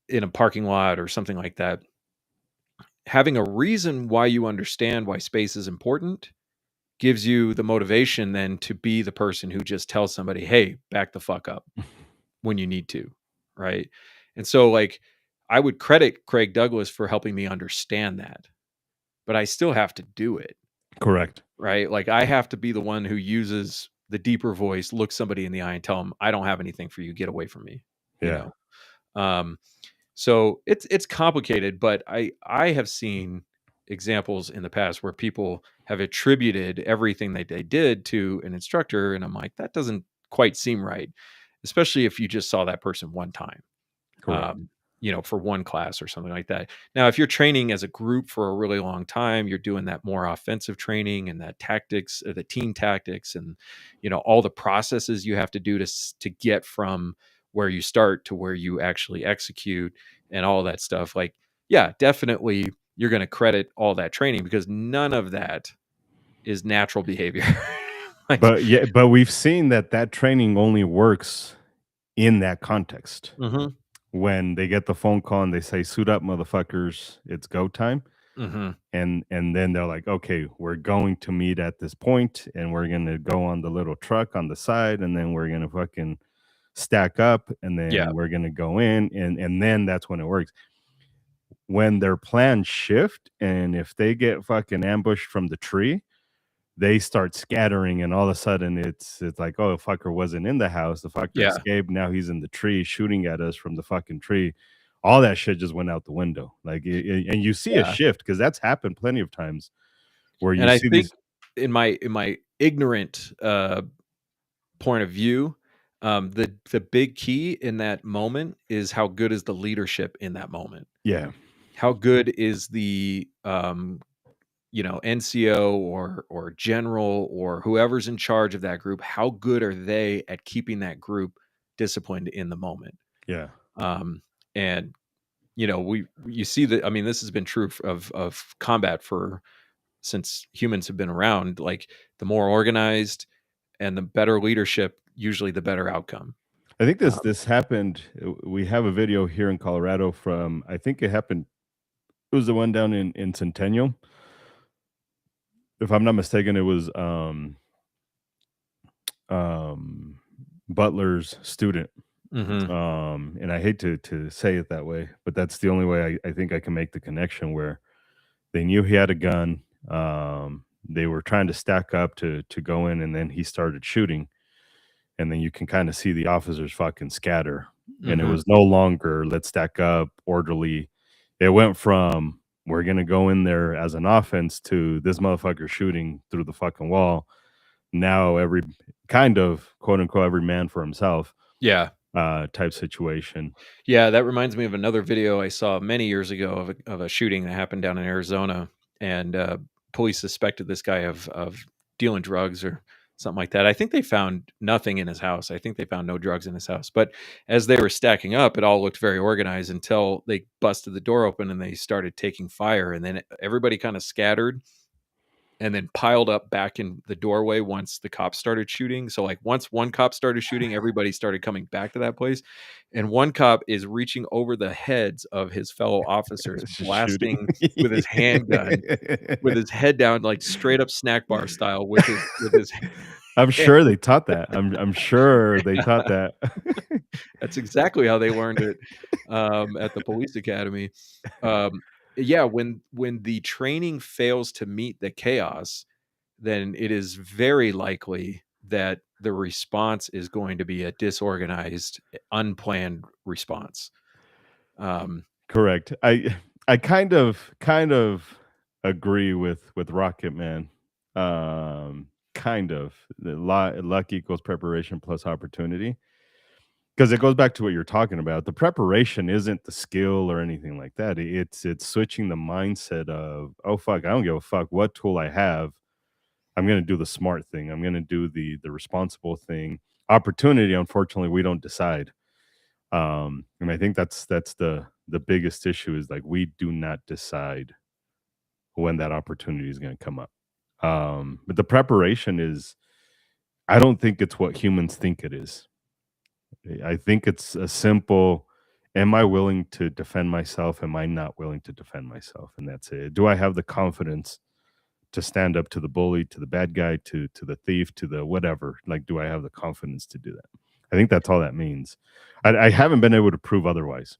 in a parking lot or something like that, having a reason why you understand why space is important gives you the motivation then to be the person who just tells somebody, "Hey, back the fuck up," when you need to, right? And so, like, I would credit Craig Douglas for helping me understand that, but I still have to do it, Correct. right? Like, I have to be the one who uses the deeper voice, look somebody in the eye and tell them, "I don't have anything for you. Get away from me." You Yeah. know? Um, so it's complicated, but I have seen examples in the past where people have attributed everything that they did to an instructor, and I'm like, that doesn't quite seem right, especially if you just saw that person one time, Correct. for one class or something like that. Now, if you're training as a group for a really long time, you're doing that more offensive training and that tactics, the team tactics, and all the processes you have to do to get from where you start to where you actually execute and all that stuff. Like, yeah, definitely, you're going to credit all that training because none of that is natural behavior. Like, But yeah, but we've seen that training only works in that context. hmm When they get the phone call and they say, "Suit up, motherfuckers, it's go time." hmm And then they're like, "Okay, we're going to meet at this point, and we're gonna go on the little truck on the side, and then we're gonna fucking stack up, and yeah, then we're gonna go in," and then that's when it works. When their plans shift, and if they get fucking ambushed from the tree, they start scattering, and all of a sudden it's like, "Oh, the fucker wasn't in the house. The fucker yeah, escaped. Now he's in the tree shooting at us from the fucking tree." All that shit just went out the window. Like, and you see a yeah. shift because that's happened plenty of times where you And I see think these. in my ignorant point of view, the big key in that moment is how good is the leadership in that moment. Yeah, How good is the NCO or general or whoever's in charge of that group? How good are they at keeping that group disciplined in the moment? yeah. Um, and you see that. I mean, this has been true of combat for since humans have been around. Like, the more organized and the better leadership, usually the better outcome. I think this Um, this happened. We have a video here in Colorado from, I think it happened. It was the one down in Centennial. If I'm not mistaken, it was um Butler's student. mhm. And I hate to say it that way, but that's the only way I think I can make the connection where they knew he had a gun. They were trying to stack up to go in, and then he started shooting, and then you can kind of see the officers fucking scatter. And it Mhm. was no longer let's stack up orderly. It went from we're gonna go in there as an offense to this motherfucker shooting through the fucking wall. Now every kind of quote unquote every man for himself Yeah. type situation. Yeah, that reminds me of another video I saw many years ago of a shooting that happened down in Arizona, and police suspected this guy of dealing drugs or something like that. I think they found nothing in his house. I think they found no drugs in his house. But as they were stacking up, it all looked very organized until they busted the door open and they started taking fire, and then everybody kind of scattered and then piled up back in the doorway once the cops started shooting. So, like, once one cop started shooting, everybody started coming back to that place. And one cop is reaching over the heads of his fellow officers, It's just shooting. blasting with his handgun, with his head down, like straight up snack bar style, with his I'm hand. sure they taught that. I'm sure they taught that. That's exactly how they learned it at the police academy. Um, yeah, when the training fails to meet the chaos, then it is very likely that the response is going to be a disorganized, unplanned response. Um, Correct. I kind of agree with Rocket Man. Kind of. The luck equals preparation plus opportunity. Because it goes back to what you're talking about. The preparation isn't the skill or anything like that. It's switching the mindset of, oh fuck, I don't give a fuck what tool I have. I'm going to do the smart thing. I'm going to do the responsible thing. Opportunity, unfortunately, we don't decide. And I think that's the biggest issue is like we do not decide when that opportunity is going to come up. But the preparation is, I don't think it's what humans think it is. I think it's a simple, am I willing to defend myself? Am I not willing to defend myself? And that's it. Do I have the confidence to stand up to the bully, to the bad guy, to the thief, to the whatever? Like, do I have the confidence to do that? I think that's all that means. I haven't been able to prove otherwise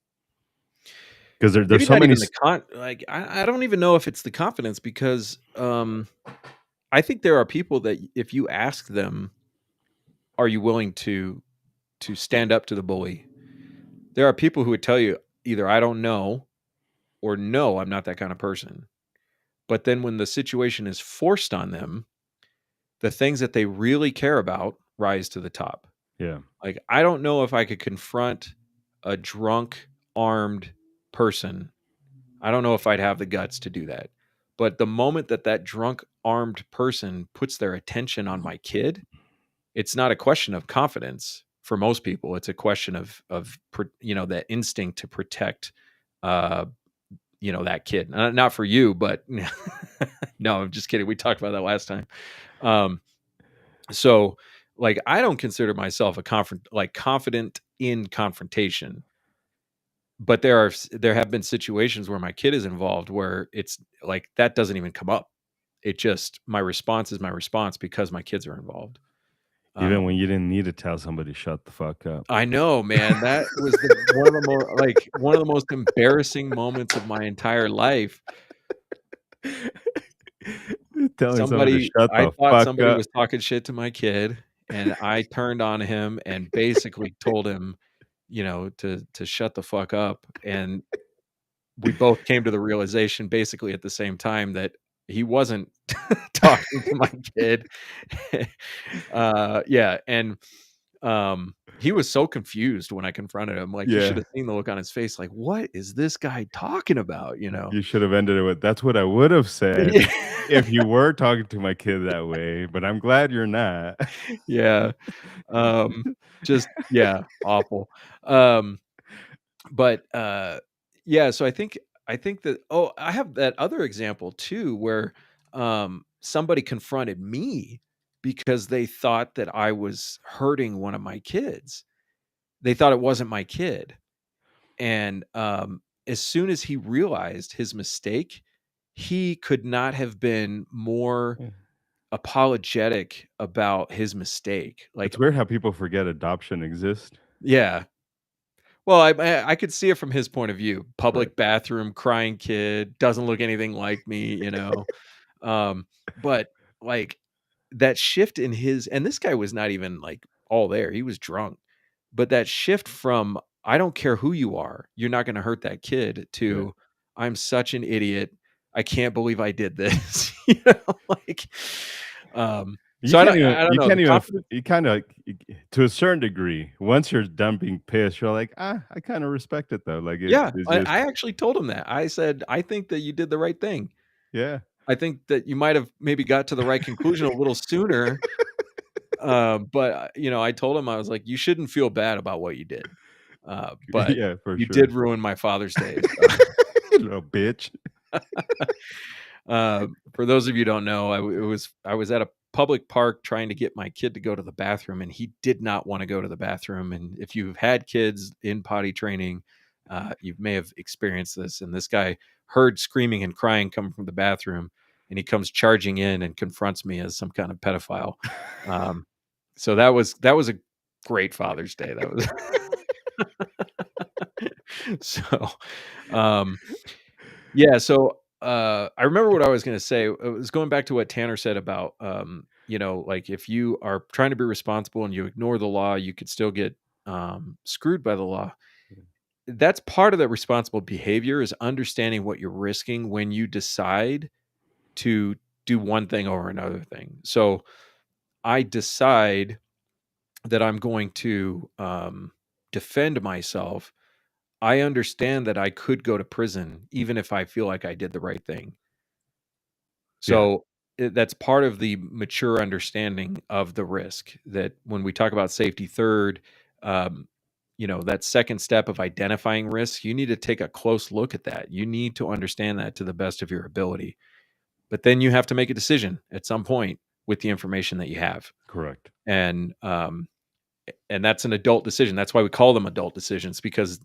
because there's Maybe so not many. even the like I don't even know if it's the confidence because I think there are people that if you ask them, are you willing to stand up to the bully? There are people who would tell you either I don't know or no, I'm not that kind of person. But then when the situation is forced on them, the things that they really care about rise to the top. Yeah, Like I don't know if I could confront a drunk armed person. I don't know if I'd have the guts to do that. But the moment that that drunk armed person puts their attention on my kid, it's not a question of confidence for most people. It's a question of that instinct to protect uh that kid. Not for you, but no, I'm just kidding. We talked about that last time. Um so like I don't consider myself a confident in confrontation, but there have been situations where my kid is involved where it's like that doesn't even come up. It just my response is my response because my kids are involved. even when Um you didn't need to tell somebody shut the fuck up. I know, man. That was one of the most embarrassing moments of my entire life. Telling somebody to shut I the thought fuck somebody up. was talking shit to my kid, and I turned on him and basically told him, to shut the fuck up. And we both came to the realization basically at the same time that he wasn't talking to my kid. Yeah, and he was so confused when I confronted him. Like you should Yeah, have seen the look on his face, like, what is this guy talking about? you should have ended it with, "That's what I would have said Yeah. if you were talking to my kid that way, but I'm glad you're not." Yeah. Um, just yeah, awful. Um, but yeah, so I think that I have that other example too where somebody confronted me because they thought that I was hurting one of my kids. They thought it wasn't my kid. And as soon as he realized his mistake, he could not have been more Yeah. apologetic about his mistake. Like, It's weird how people forget adoption exists. yeah. Well, I could see it from his point of view. Right. Public bathroom, crying kid, doesn't look anything like me, Um, but like that shift in his and this guy was not even like all there. He was drunk. But that shift from I don't care who you are, you're not going to hurt that kid Yeah. to I'm such an idiot. I can't believe I did this. Like You so can't even I don't you know. The can't even f confidence. you kinda to a certain degree, once you're done being pissed, you're like, "Ah, I kinda respect it though." Like, Yeah, it's I just actually told him that. I said, "I think that you did the right thing. yeah. I think that you might have maybe got to the right conclusion a little sooner." But I told him I was like, "You shouldn't feel bad about what you did, but Yeah, for you did sure. ruin my Father's Day." So, You little bitch. for those of you who don't know, I was at a public park trying to get my kid to go to the bathroom, and he did not want to go to the bathroom. And if you've had kids in potty training, you may have experienced this. And this guy heard screaming and crying coming from the bathroom, and he comes charging in and confronts me as some kind of pedophile. Um, so that was a great Father's Day. That was so. Um, Yeah, so, I remember what I was gonna say. It was going back to what Tanner said about, like, if you are trying to be responsible and you ignore the law, you could still get, screwed by the law. That's part of that responsible behavior is understanding what you're risking when you decide to do one thing over another thing. So, I decide that I'm going to, defend myself. I understand that I could go to prison even if I feel like I did the right thing. Yeah. So that's part of the mature understanding of the risk, that when we talk about safety third, um, that second step of identifying risks, you need to take a close look at that. You need to understand that to the best of your ability. But then you have to make a decision at some point with the information that you have. Correct. And that's an adult decision. That's why we call them adult decisions, because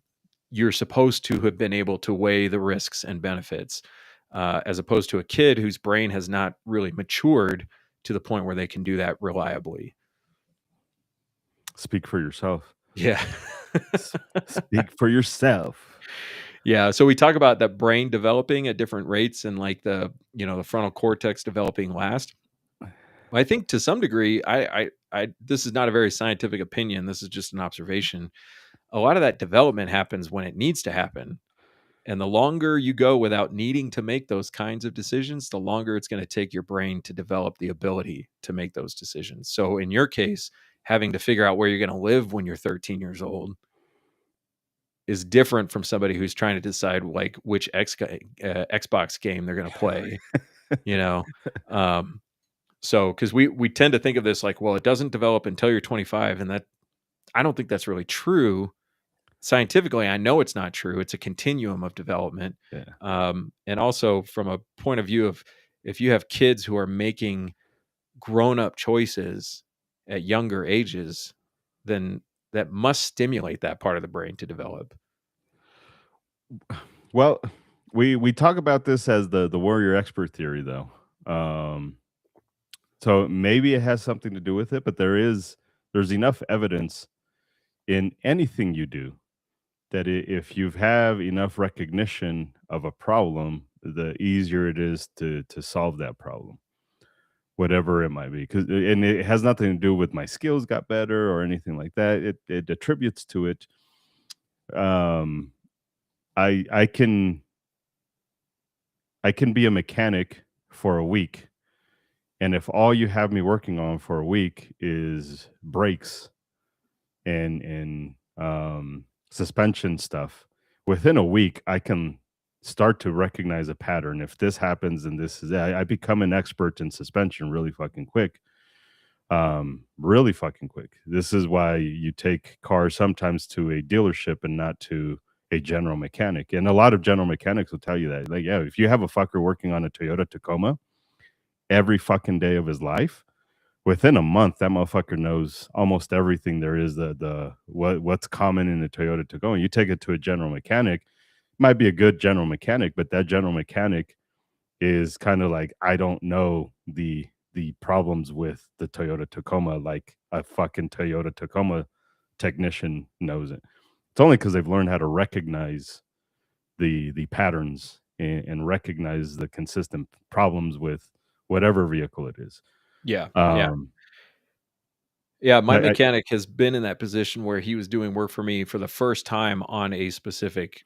you're supposed to have been able to weigh the risks and benefits, as opposed to a kid whose brain has not really matured to the point where they can do that reliably. Speak for yourself. Yeah. Speak for yourself. Yeah. So we talk about that brain developing at different rates, and like the frontal cortex developing last. I think to some degree, this is not a very scientific opinion. This is just an observation. A lot of that development happens when it needs to happen. And the longer you go without needing to make those kinds of decisions, the longer it's going to take your brain to develop the ability to make those decisions. So in your case, having to figure out where you're going to live when you're 13 years old is different from somebody who's trying to decide like which Xbox game they're going to play, you know? So, because we tend to think of this like, well, it doesn't develop until you're 25, and that I don't think that's really true. Scientifically, I know it's not true. It's a continuum of development. Yeah. And also from a point of view of, if you have kids who are making grown-up choices at younger ages, then that must stimulate that part of the brain to develop. Well, we talk about this as the warrior expert theory, though. Um, so maybe it has something to do with it, but there's enough evidence in anything you do that if you have enough recognition of a problem, the easier it is to solve that problem, whatever it might be. Because and it has nothing to do with my skills got better or anything like that. It attributes to it. Um, I can be a mechanic for a week, and if all you have me working on for a week is brakes and suspension stuff, within a week I can start to recognize a pattern. If this happens and this is I become an expert in suspension really fucking quick. Really fucking quick. This is why you take cars sometimes to a dealership and not to a general mechanic. And a lot of general mechanics will tell you that. Like, yeah, if you have a fucker working on a Toyota Tacoma every fucking day of his life, within a month, that motherfucker knows almost everything there is. What's common in a Toyota Tacoma. You take it to a general mechanic, might be a good general mechanic, but that general mechanic is kind of like, I don't know the problems with the Toyota Tacoma like a fucking Toyota Tacoma technician knows it. It's only because they've learned how to recognize the patterns and recognize the consistent problems with whatever vehicle it is. Yeah. Yeah. Um, Yeah. My I mechanic has been in that position where he was doing work for me for the first time on a specific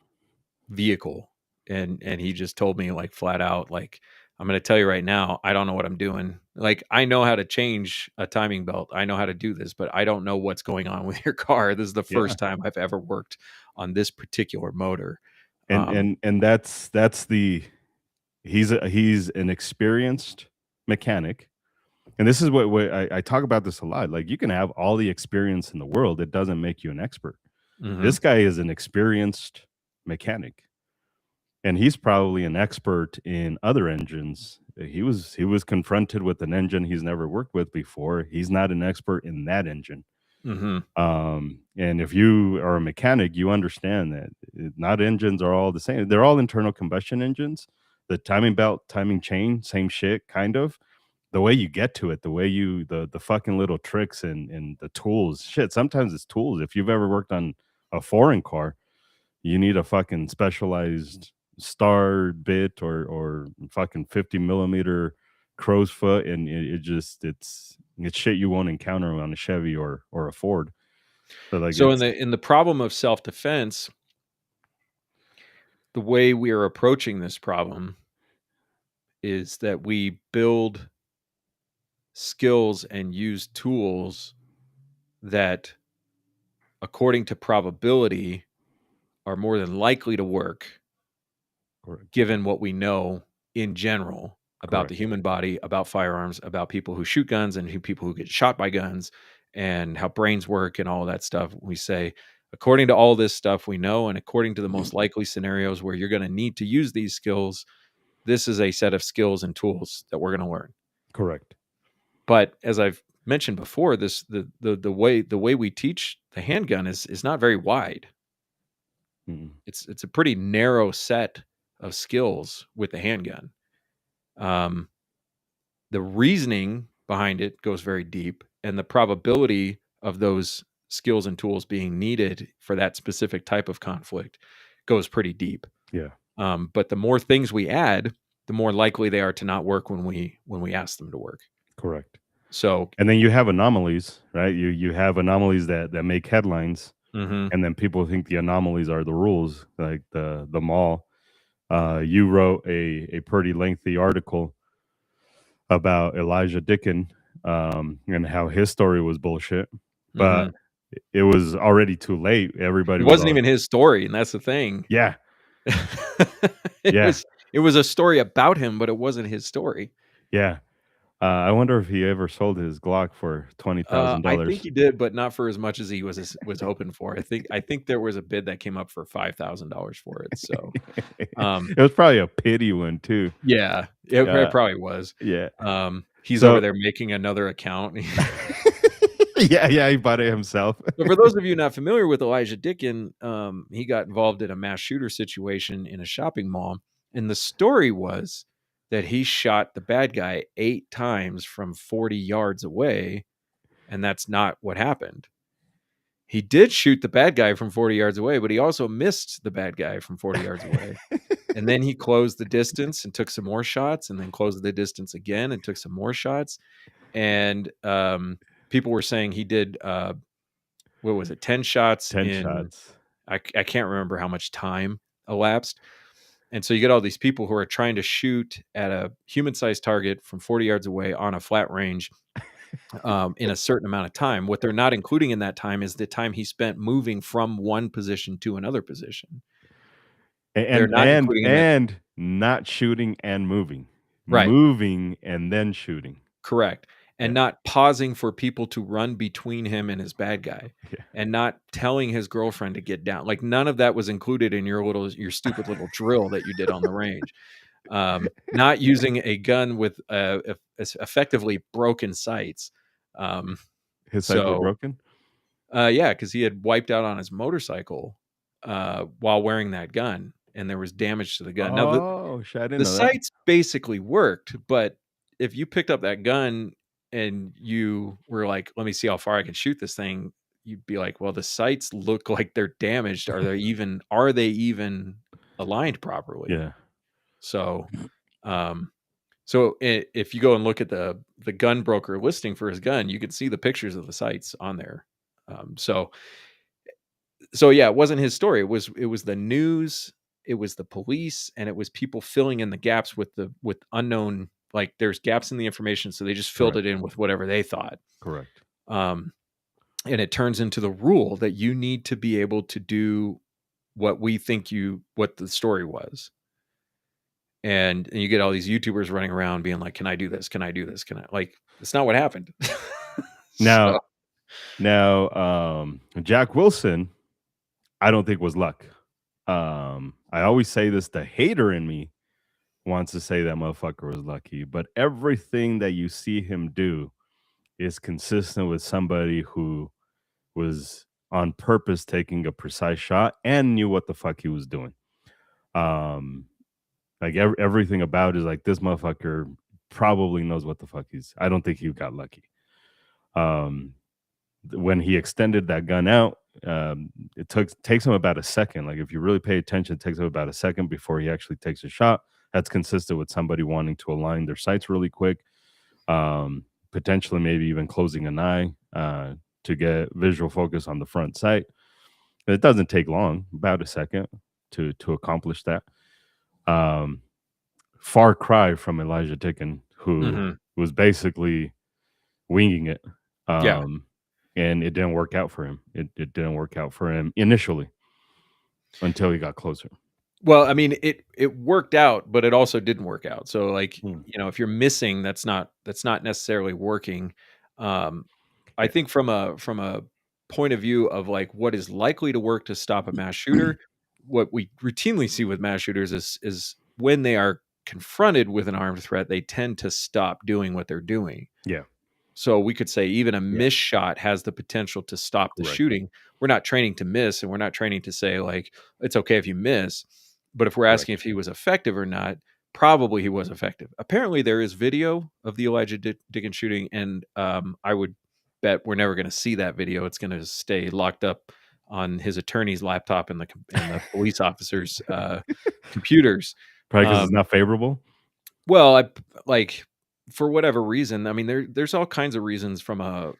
vehicle, and he just told me like flat out, like, I'm going to tell you right now, I don't know what I'm doing. Like, I know how to change a timing belt, I know how to do this, but I don't know what's going on with your car. This is the yeah, first time I've ever worked on this particular motor. and um that's the he's an experienced mechanic. And this is what I talk about this a lot. Like, you can have all the experience in the world, it doesn't make you an expert. mhm, This guy is an experienced mechanic, and he's probably an expert in other engines. He was confronted with an engine he's never worked with before. He's not an expert in that engine. mhm, And if you are a mechanic, you understand that not engines are all the same. They're all internal combustion engines. The timing belt, timing chain, same shit, kind of. The way you get to it, the way you the fucking little tricks and the tools. Shit, sometimes it's tools. If you've ever worked on a foreign car, you need a fucking specialized star bit or fucking 50 millimeter crow's foot, and it's shit you won't encounter on a Chevy or a Ford. So like so it's in the problem of self-defense, the way we are approaching this problem is that we build skills and use tools that, according to probability, are more than likely to work correct. given what we know in general. about the Correct. human body, about firearms, about people who shoot guns and people who get shot by guns, and how brains work and all of that stuff. We say, according to all this stuff we know, and according to the most likely scenarios where you're going to need to use these skills, this is a set of skills and tools that we're going to learn. Correct. But as I've mentioned before, the way we teach the handgun is not very wide. Mm. It's a pretty narrow set of skills with the handgun. The reasoning behind it goes very deep, and the probability of those skills and tools being needed for that specific type of conflict goes pretty deep. Yeah. But the more things we add, the more likely they are to not work when we ask them to work. Correct. So, And then you have anomalies, right? You have anomalies that make headlines, mhm, and then people think the anomalies are the rules, like the mall. You wrote a pretty lengthy article about Elijah Dickin, and how his story was bullshit, but mhm. it was already too late. It Everybody was wasn't all, even his story, and that's the thing. yeah, It yeah, was it was a story about him, but it wasn't his story. yeah. I wonder if he ever sold his Glock for twenty thousand I think dollars. he did, but not for as much as he was hoping for. I think there was a bid that came up for $5,000 for it. So, um, It was probably a pity one too. yeah, it Uh, probably was. yeah. He's over So there making another account. yeah, yeah, he bought it himself. So for those of you not familiar with Elijah Dickin, he got involved in a mass shooter situation in a shopping mall, and the story was that he shot the bad guy 8 times from 40 yards away, and that's not what happened. He did shoot the bad guy from 40 yards away, but he also missed the bad guy from 40 yards away. And then he closed the distance and took some more shots, and then closed the distance again and took some more shots. And people were saying he did what was it, 10 shots 10 in shots. I can't remember how much time elapsed. And so you get all these people who are trying to shoot at a human-sized target from 40 yards away on a flat range in a certain amount of time. What they're not including in that time is the time he spent moving from one position to another position. They're And not including in that. not shooting and moving. Right. Moving and then shooting. Correct. And Yeah. not pausing for people to run between him and his bad guy, Yeah. and not telling his girlfriend to get down. Like, none of that was included in your stupid little drill that you did on the range. Not using a gun with effectively broken sights. Um, His sides were so broken? yeah, because he had wiped out on his motorcycle while wearing that gun, and there was damage to the gun. Now Oh, shit, I didn't the know that. sights basically worked, but if you picked up that gun and you were like, "Let me see how far I can shoot this thing," you'd be like, "Well, the sights look like they're damaged. Are they even aligned properly?" Yeah. So, um, if you go and look at the gun broker listing for his gun, you can see the pictures of the sights on there. So yeah, it wasn't his story. It was the news, it was the police, and it was people filling in the gaps with unknown, like, there's gaps in the information, so they just filled Correct. it in with whatever they thought. Correct. Um, and it turns into the rule that you need to be able to do what the story was. And you get all these YouTubers running around being like, "Can I do this? Can I do this? Can I?" Like, it's not what happened. So, Now Jack Wilson, I don't think was luck. I always say this, the hater in me wants to say that motherfucker was lucky, but everything that you see him do is consistent with somebody who was on purpose taking a precise shot and knew what the fuck he was doing. Um, like everything about it is like this motherfucker probably knows what the fuck he's. I don't think he got lucky. Um, when he extended that gun out, it takes him about a second. Like if you really pay attention, it takes him about a second before he actually takes a shot. That's consistent with somebody wanting to align their sights really quick, potentially maybe even closing an eye to get visual focus on the front sight. It doesn't take long, about a second to accomplish that. Far cry from Elijah Dickin, who mhm. was basically winging it. Yeah. And it didn't work out for him. It didn't work out for him initially until he got closer. Well, I mean, it worked out, but it also didn't work out. So, like, Mm, if you're missing, that's not necessarily working. Um, I yeah. think from a point of view of like what is likely to work to stop a mass shooter, what we routinely see with mass shooters is when they are confronted with an armed threat, they tend to stop doing what they're doing. Yeah. So we could say even a Yeah. miss shot has the potential to stop the Correct. shooting. We're not training to miss, and we're not training to say like it's okay if you miss. But if we're asking if Correct. he was effective or not, probably he was effective. Apparently, there is video of the Elijah Dickens shooting, and I would bet we're never going to see that video. It's going to stay locked up on his attorney's laptop and the police officers' computers. Probably because it's Um, not favorable. well, like for whatever reason, I mean, there's all kinds of reasons from a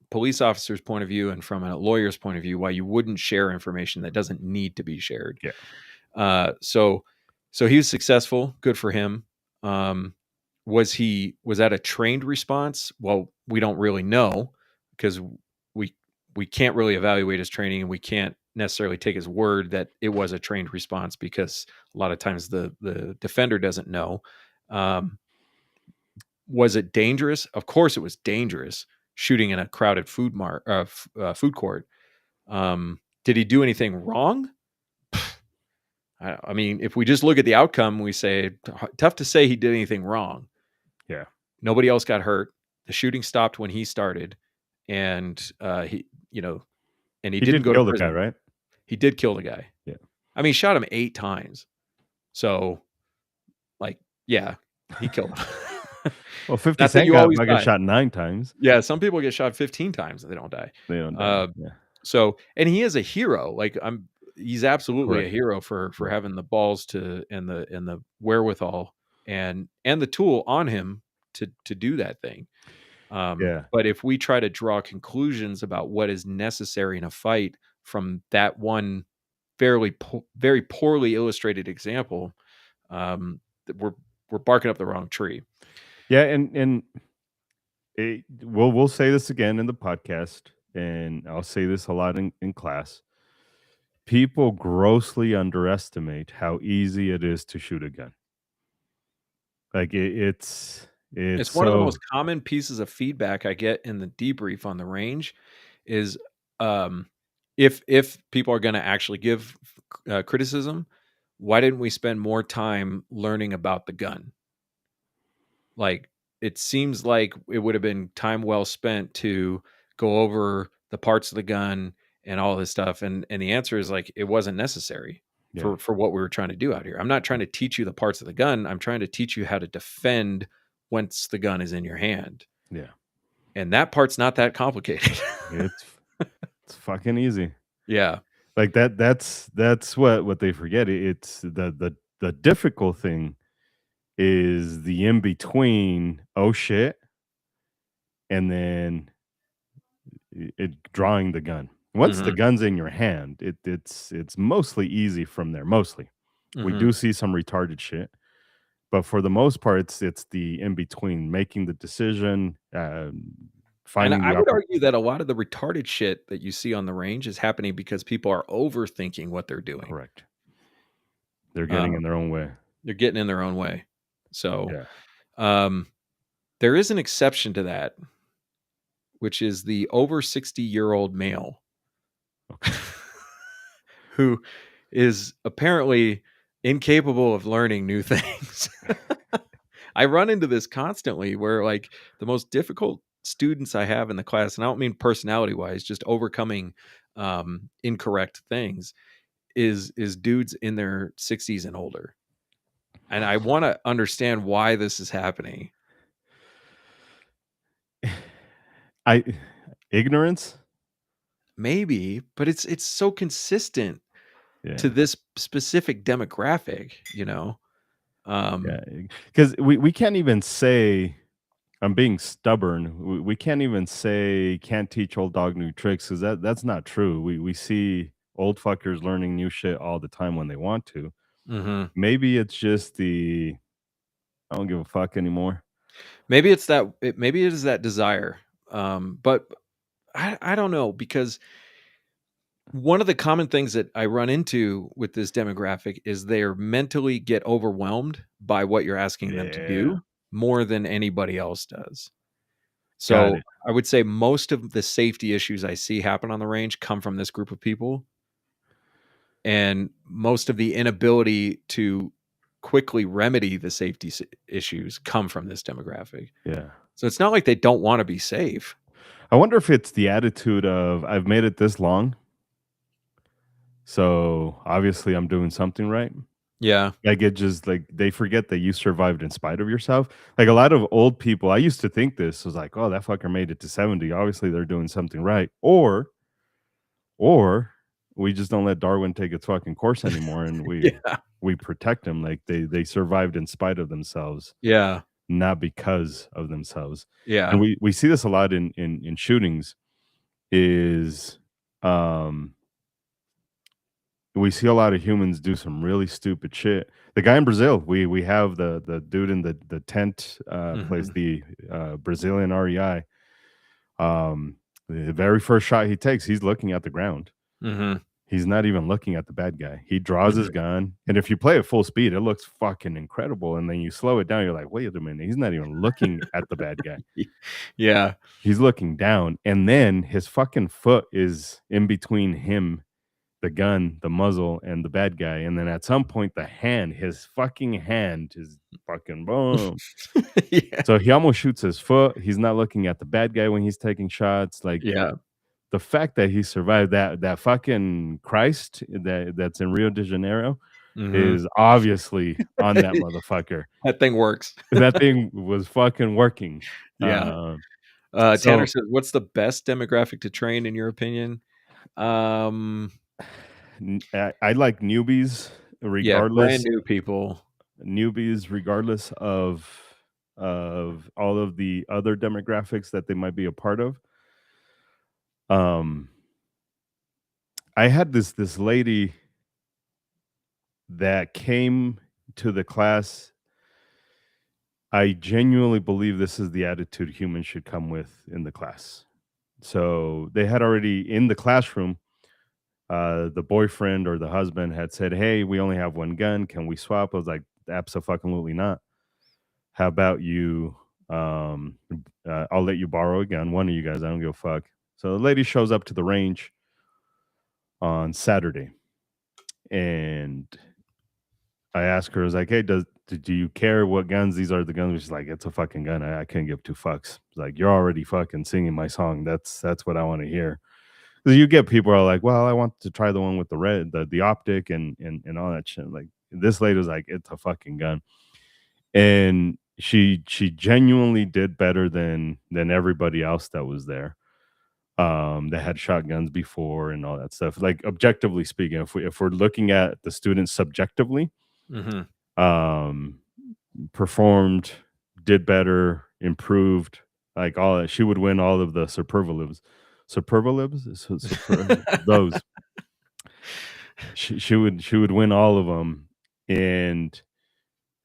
police officer's point of view and from a lawyer's point of view why you wouldn't share information that doesn't need to be shared. Yeah. So so he was successful. Good for him. Um, was that a trained response? Well, we don't really know because we we can't really evaluate his training, and we can't necessarily take his word that it was a trained response because a lot of times the defender doesn't know. Um, was it dangerous? Of course, it was dangerous shooting in a crowded food court. Did he do anything wrong? I mean, if we just look at the outcome, we say tough to say he did anything wrong. Yeah. Nobody else got hurt. The shooting stopped when he started, and he, and he He didn't did go to kill the guy, prison. right? He did kill the guy. Yeah. I mean, he shot him 8 times. So, like, yeah, he killed him. Well, 50 Not that Cent you always got die. shot 9 times. Yeah, some people get shot 15 times and they don't die. They don't die. Uh, Yeah. so, and he is a hero. Like he's absolutely a Correct. hero for Correct. having the balls to and the wherewithal and the tool on him to do that thing. Yeah. But if we try to draw conclusions about what is necessary in a fight from that one very poorly illustrated example, we're barking up the wrong tree. Yeah, and we'll say this again in the podcast, and I'll say this a lot in class. People grossly underestimate how easy it is to shoot a gun. Like it's It's one of the most so common pieces of feedback I get in the debrief on the range is, um, if people are gonna actually give criticism, why didn't we spend more time learning about the gun? Like, it seems like it would have been time well spent to go over the parts of the gun and all this stuff, and the answer is, like, it wasn't necessary yeah, for what we were trying to do out here. I'm not trying to teach you the parts of the gun, I'm trying to teach you how to defend once the gun is in your hand, yeah. and that part's not that complicated. It's it's fucking easy. Yeah. Like that's what they forget. It's the difficult thing is the in between, oh shit, and then drawing the gun. Once the Mhm. gun's in your hand, it's mostly easy from there. Mostly, we do Mhm. see some retarded shit, but for the most part, it's the in between, making the decision, And finding I the would oppor argue that a lot of the retarded shit that you see on the range is happening because people are overthinking what they're doing. correct. They're getting Um, in their own way. they're getting in their own way. So, Yeah. um, there is an exception to that, which is the over 60-year-old male Okay. who is apparently incapable of learning new things. I run into this constantly where like the most difficult students I have in the class, and I don't mean personality wise, just overcoming incorrect things is dudes in their 60s and older. And I want to understand why this is happening. I ignorance? Maybe, but it's so consistent to Yeah. this specific demographic. Um Yeah, because we can't even say I'm being stubborn. We can't even say can't teach old dog new tricks because that's not true. We see old fuckers learning new shit all the time when they want to. mhm. Maybe it's just the I don't give a fuck anymore. Maybe it is that desire. But I don't know because one of the common things that I run into with this demographic is they're mentally get overwhelmed by what you're asking them to Yeah. do more than anybody else does. Got So it. I would say most of the safety issues I see happen on the range come from this group of people. And most of the inability to quickly remedy the safety issues come from this demographic. Yeah. So it's not like they don't want to be safe. I wonder if it's the attitude of I've made it this long, so obviously I'm doing something right. Yeah. Like it just like they forget that you survived in spite of yourself. Like a lot of old people, I used to think this was like, oh, that fucker made it to 70. Obviously, they're doing something right. Or we just don't let Darwin take its fucking course anymore and Yeah. we protect them. Like they survived in spite of themselves, Yeah. not because of themselves. And Yeah. we see this a lot in shootings is um we see a lot of humans do some really stupid shit. The guy in Brazil, we have the dude in the tent plays Mhm. the Brazilian REI. The very first shot he takes, he's looking at the ground. Mhm. He's not even looking at the bad guy. He draws his Mhm. gun, and if you play at full speed, it looks fucking incredible. And then you slow it down, you're like, wait a minute, he's not even looking at the bad guy. Yeah. He's looking down, and then his fucking foot is in between him, the gun, the muzzle, and the bad guy. And then at some point, the hand, his fucking hand is fucking boom. Yeah. So he almost shoots his foot. He's not looking at the bad guy when he's taking shots. Like Yeah. the fact that he survived that fucking Christ that's in Rio de Janeiro Mhm. is obviously on that motherfucker. That thing works. That thing was fucking working. Yeah. Tanner So says, "What's the best demographic to train in your opinion?" Um, I like newbies yeah, brand regardless new people. regardless of all of the other demographics that they might be a part of. Um, I had this lady that came to the class. I genuinely believe this is the attitude humans should come with in the class. So they had already in the classroom, the boyfriend or the husband had said, "Hey, we only have one gun. Can we swap?" I was like, "Absolutely not. How about you? Um, I'll let you borrow a gun. One of you guys. I don't give a fuck." So the lady shows up to the range on Saturday, and I asked her, I was like, "Hey, do you care what guns these are? The guns?" She's like, "It's a fucking gun. I couldn't give two fucks." It's like, "You're already fucking singing my song. That's what I want to hear." 'Cause you get people are like, "Well, I want to try the one with the red, the optic, and all that shit." Like this lady was like, "It's a fucking gun," and she genuinely did better than everybody else that was there. That had shotguns before and all that stuff. Like objectively speaking, if we're looking at the students subjectively, Mhm. um, performed, did better, improved, like all that. She would win all of the superlatives. Superlatives? Those. She would win all of them. And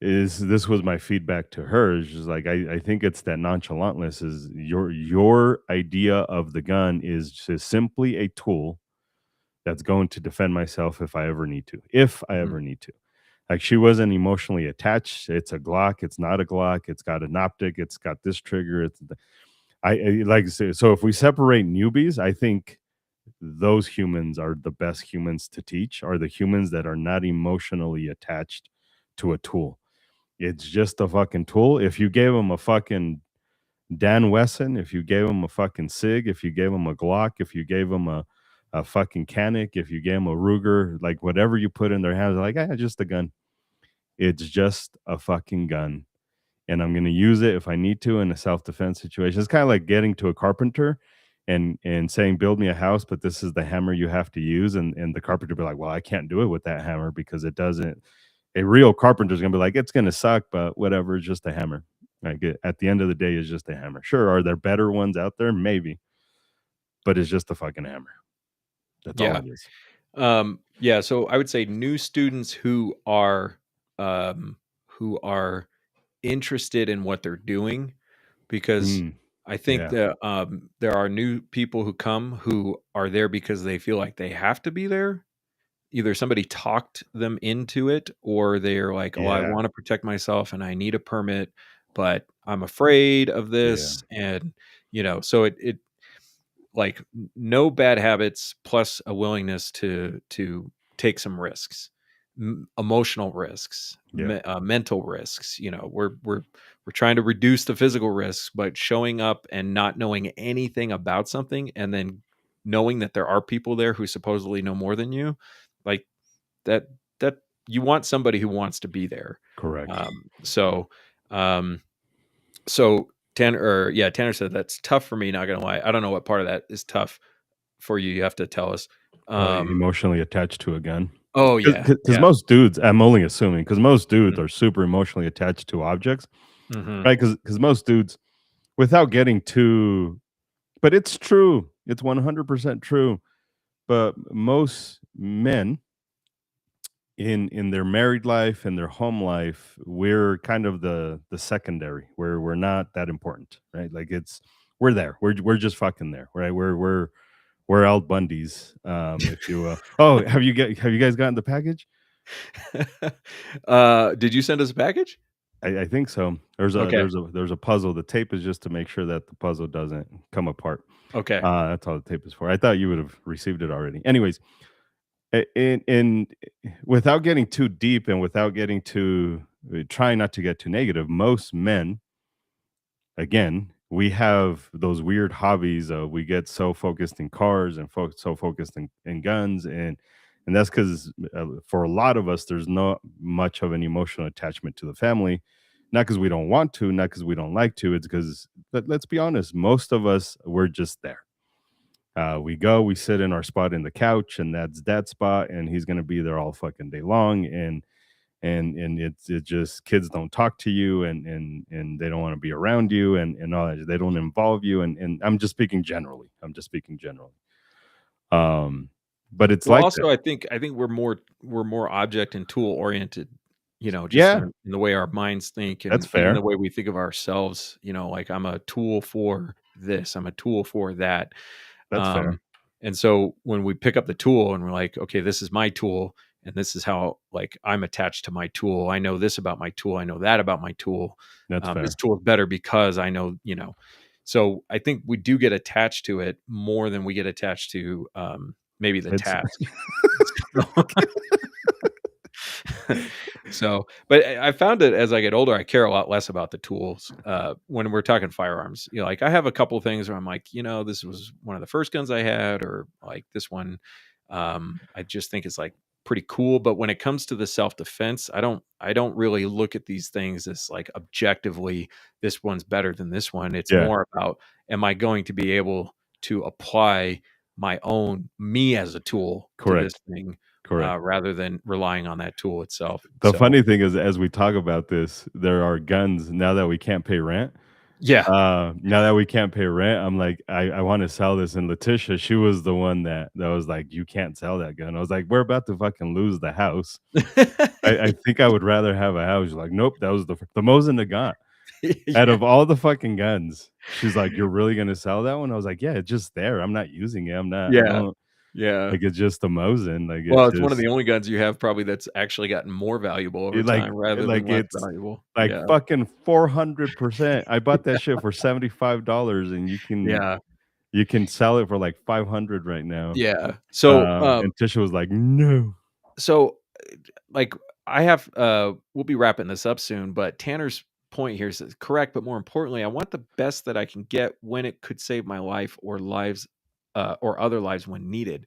is this was my feedback to her. Is just like I think it's that nonchalantness is your idea of the gun is just simply a tool that's going to defend myself if I ever need to. If I Mhm. ever need to. Like she wasn't emotionally attached. It's a Glock. It's not a Glock. It's got an optic. It's got this trigger. I like I say. So if we separate newbies, I think those humans are the best humans to teach. Are the humans that are not emotionally attached to a tool. It's just a fucking tool. If you gave them a fucking Dan Wesson, if you gave them a fucking Sig, if you gave them a Glock, if you gave them a fucking Canic, if you gave them a Ruger, like whatever you put in their hands, they're like, just a gun. It's just a fucking gun. And I'm going to use it if I need to in a self defense situation. It's kind of like getting to a carpenter and saying, build me a house, but this is the hammer you have to use. And the carpenter be like, well, I can't do it with that hammer because it doesn't. A real carpenter's going to be like, it's going to suck, but whatever, it's just a hammer. Like at the end of the day, it's just a hammer. Sure, are there better ones out there? Maybe, but it's just a fucking hammer. That's all Yeah. it is. Yeah, so I would say new students who are interested in what they're doing because Mm. I think Yeah. that there are new people who come who are there because they feel like they have to be there. Either somebody talked them into it, or they're like, "Oh, I Yeah. want to protect myself and I need a permit, but I'm afraid of Yeah. this." And so it like no bad habits plus a willingness to take some risks, emotional risks, Yeah. mental risks. We're trying to reduce the physical risks, but showing up and not knowing anything about something, and then knowing that there are people there who supposedly know more than you, like that that you want somebody who wants to be there. Correct. Um, so um so Tanner said that's tough for me, not gonna lie. I don't know what part of that is tough for you. You have to tell us. Probably um emotionally attached to a gun. oh yeah, Because yeah. most dudes, I'm only assuming, because most dudes Mhm, are super emotionally attached to objects, mhm. right? Because most dudes, without getting too, but it's true. It's 100% true. But most men in their married life and their home life, we're kind of the secondary, where we're not that important, right? Like it's we're there. We're just fucking there, right? We're Al Bundy's, if you will. Oh, have you guys gotten the package? Did you send us a package? I think so. Okay. There's a puzzle. The tape is just to make sure that the puzzle doesn't come apart. Okay. That's all the tape is for. I thought you would have received it already. Anyways, in without getting too deep and without getting too trying not to get too negative, most men, again, we have those weird hobbies. We get so focused in cars and so focused in guns, and that's because for a lot of us, there's not much of an emotional attachment to the family. Not because we don't want to, not because we don't like to. It's because let's be honest, most of us we're just there. We go, we sit in our spot in the couch, and that's that spot, and he's gonna be there all fucking day long, and it just kids don't talk to you, and they don't want to be around you, and all that. They don't involve you, and I'm just speaking generally. I'm just speaking generally. Um, but it's Well, like that. also, I think we're more object and tool oriented, just Yeah, in the way our minds think, that's and even the fair. way we think of ourselves. Like I'm a tool for this, I'm a tool for that. That's fair. Um, and so when we pick up the tool and we're like, okay, this is my tool, and this is how like I'm attached to my tool. I know this about my tool. I know that about my tool. That's This fair. tool is better because I know. So I think we do get attached to it more than we get attached to maybe the It's task. But I found it as I get older, I care a lot less about the tools. When we're talking firearms, like I have a couple things where I'm like, this was one of the first guns I had, or like this one, I just think it's like pretty cool. But when it comes to the self defense, I don't really look at these things as like objectively, this one's better than this one. It's yeah, more about, am I going to be able to apply my own me as a tool to this correct, thing, correct. rather than relying on that tool itself. The So, funny thing is, as we talk about this, there are guns now that we can't pay rent. yeah. Now that we can't pay rent, I'm like, I want to sell this. And Letitia, she was the one that was like, you can't sell that gun. I was like, we're about to fucking lose the house. I think I would rather have a house. She's like, nope, that was the Mosin Nagant. Out Yeah, of all the fucking guns, she's like, you're really gonna sell that one? I was like, yeah, it's just there. I'm not using it. I yeah, don't yeah. like it's just a Mosin. Like Well, it's it's one of just the only guns you have probably that's actually gotten more valuable over it like time rather than like less it's valuable. like Yeah, fucking 400%. I bought that shit for $75 and yeah, you can sell it for like 500 right now. yeah. So, And Tisha was like, "No." so like we'll be wrapping this up soon, but Tanner's point here is correct, but more importantly, I want the best that I can get when it could save my life or lives, or other lives when needed.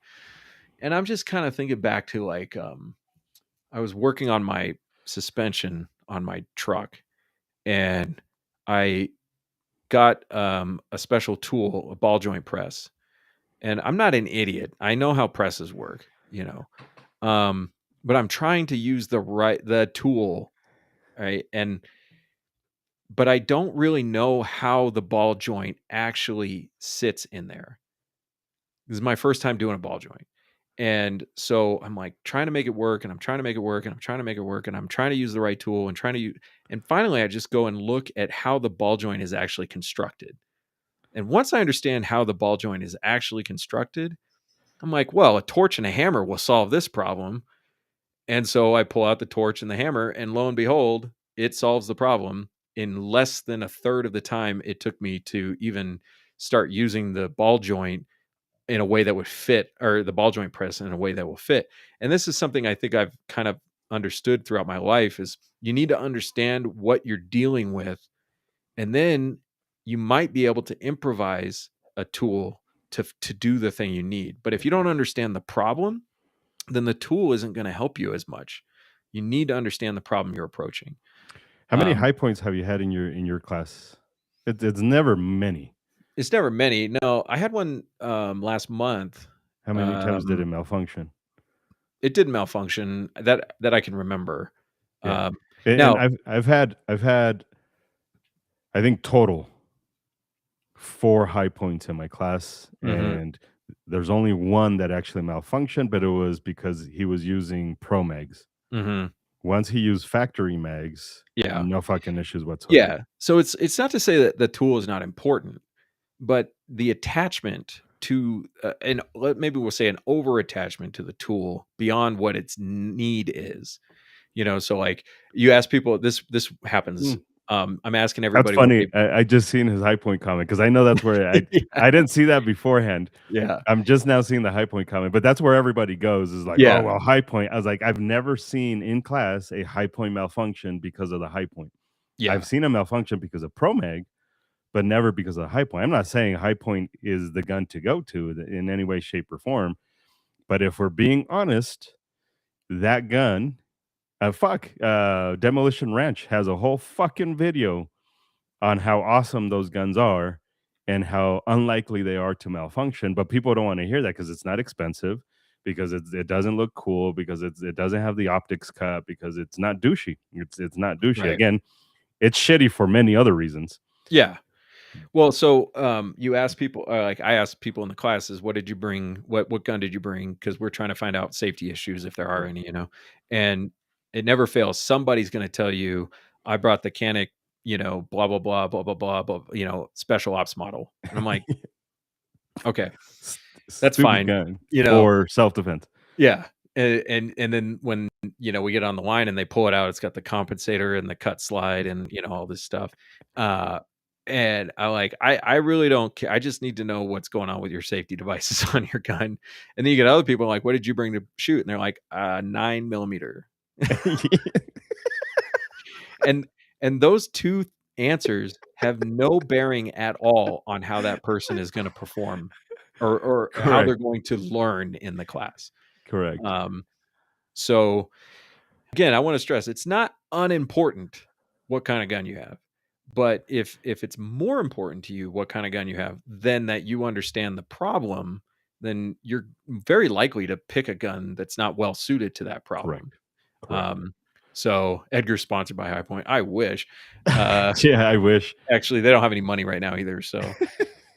And I'm just kind of thinking back to like, I was working on my suspension on my truck, and I got a special tool, a ball joint press. And I'm not an idiot. I know how presses work, Um, but I'm trying to use the tool, right? But I don't really know how the ball joint actually sits in there. This is my first time doing a ball joint. And so I'm like trying to make it work, and I'm trying to make it work, and I'm trying to make it work, and I'm trying to use the right tool and trying to use, and finally I just go and look at how the ball joint is actually constructed. And once I understand how the ball joint is actually constructed, I'm like, well, a torch and a hammer will solve this problem. And so I pull out the torch and the hammer, and lo and behold, it solves the problem in less than a third of the time it took me to even start using the ball joint in a way that would fit, or the ball joint press in a way that will fit. And this is something I think I've kind of understood throughout my life is you need to understand what you're dealing with, and then you might be able to improvise a tool to do the thing you need. But if you don't understand the problem, then the tool isn't going to help you as much. You need to understand the problem you're approaching. How many high points have you had in your class? It's never many. It's never many. No, I had one last month. How many times did it malfunction? It did malfunction that I can remember. Yeah. Now, And I've had I think total 4 high points in my class, and there's only one that actually malfunctioned, but it was because he was using pro mags. Once he used factory mags, yeah, no fucking issues whatsoever. yeah. So it's not to say that the tool is not important, but the attachment to and maybe we'll say an over attachment to the tool beyond what its need is. So like you ask people, this happens. I'm asking That's everybody what funny. I just seen his high point comment because I know that's where I didn't see that beforehand. Yeah. I'm just now seeing the high point comment, but that's where everybody goes is like, Yeah. oh, well, high point. I was like, I've never seen in class a high point malfunction because of the high point. Yeah. I've seen a malfunction because of Pro Mag, but never because of the high point. I'm not saying high point is the gun to go to in any way, shape, or form. But if we're being honest, that gun, Demolition Ranch has a whole fucking video on how awesome those guns are and how unlikely they are to malfunction. But people don't want to hear that because it's not expensive, because it doesn't look cool, because it doesn't have the optics cut, because it's not douchey. It's not douchey. Right. Again, it's shitty for many other reasons. Yeah. Well, so you ask people, like I asked people in the classes, what did you bring? What gun did you bring? Because we're trying to find out safety issues if there are any, and it never fails. Somebody's going to tell you, I brought the Canik, blah blah blah blah blah blah blah, special ops model, and I'm like, okay, that's Stupid fine, gun, or self-defense. Yeah, and then when we get on the line and they pull it out, it's got the compensator and the cut slide and all this stuff. And I really don't care. I just need to know what's going on with your safety devices on your gun. And then you get other people like, what did you bring to shoot? And they're like, 9mm. and those two answers have no bearing at all on how that person is going to perform or how they're going to learn in the class. Correct. So again, I want to stress it's not unimportant what kind of gun you have. But if it's more important to you what kind of gun you have than that you understand the problem, then you're very likely to pick a gun that's not well suited to that problem. Correct. So Edgar's sponsored by High Point. I wish. Yeah, I wish. Actually, they don't have any money right now either. So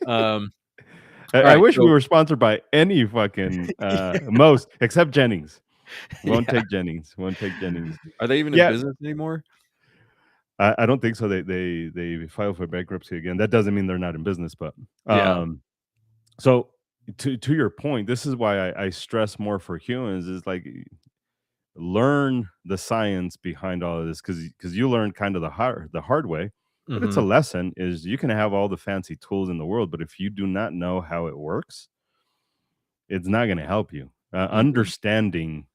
I wish we were sponsored by any fucking most except Jennings. Won't take Jennings. Are they even in business anymore? I don't think so. They filed for bankruptcy again. That doesn't mean they're not in business, but so to your point, this is why I stress more for humans is like learn the science behind all of this because you learn kind of the hard way. But it's a lesson is you can have all the fancy tools in the world, but if you do not know how it works, it's not going to help you. Understanding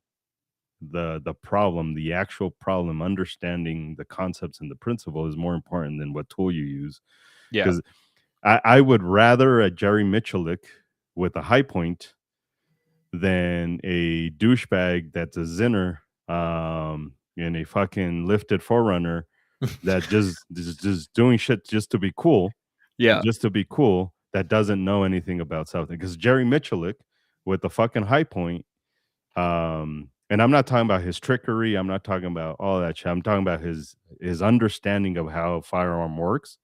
the problem, the actual problem, understanding the concepts and the principle is more important than what tool you use. Yeah. Because I would rather a Jerry Michalik with a high point than a douchebag that's a Zinner in a fucking lifted Forerunner that just doing shit just to be cool. Yeah. Just to be cool, that doesn't know anything about something. Because Jerry Michalik with the fucking high point, and I'm not talking about his trickery. I'm not talking about all that shit. I'm talking about his understanding of how a firearm works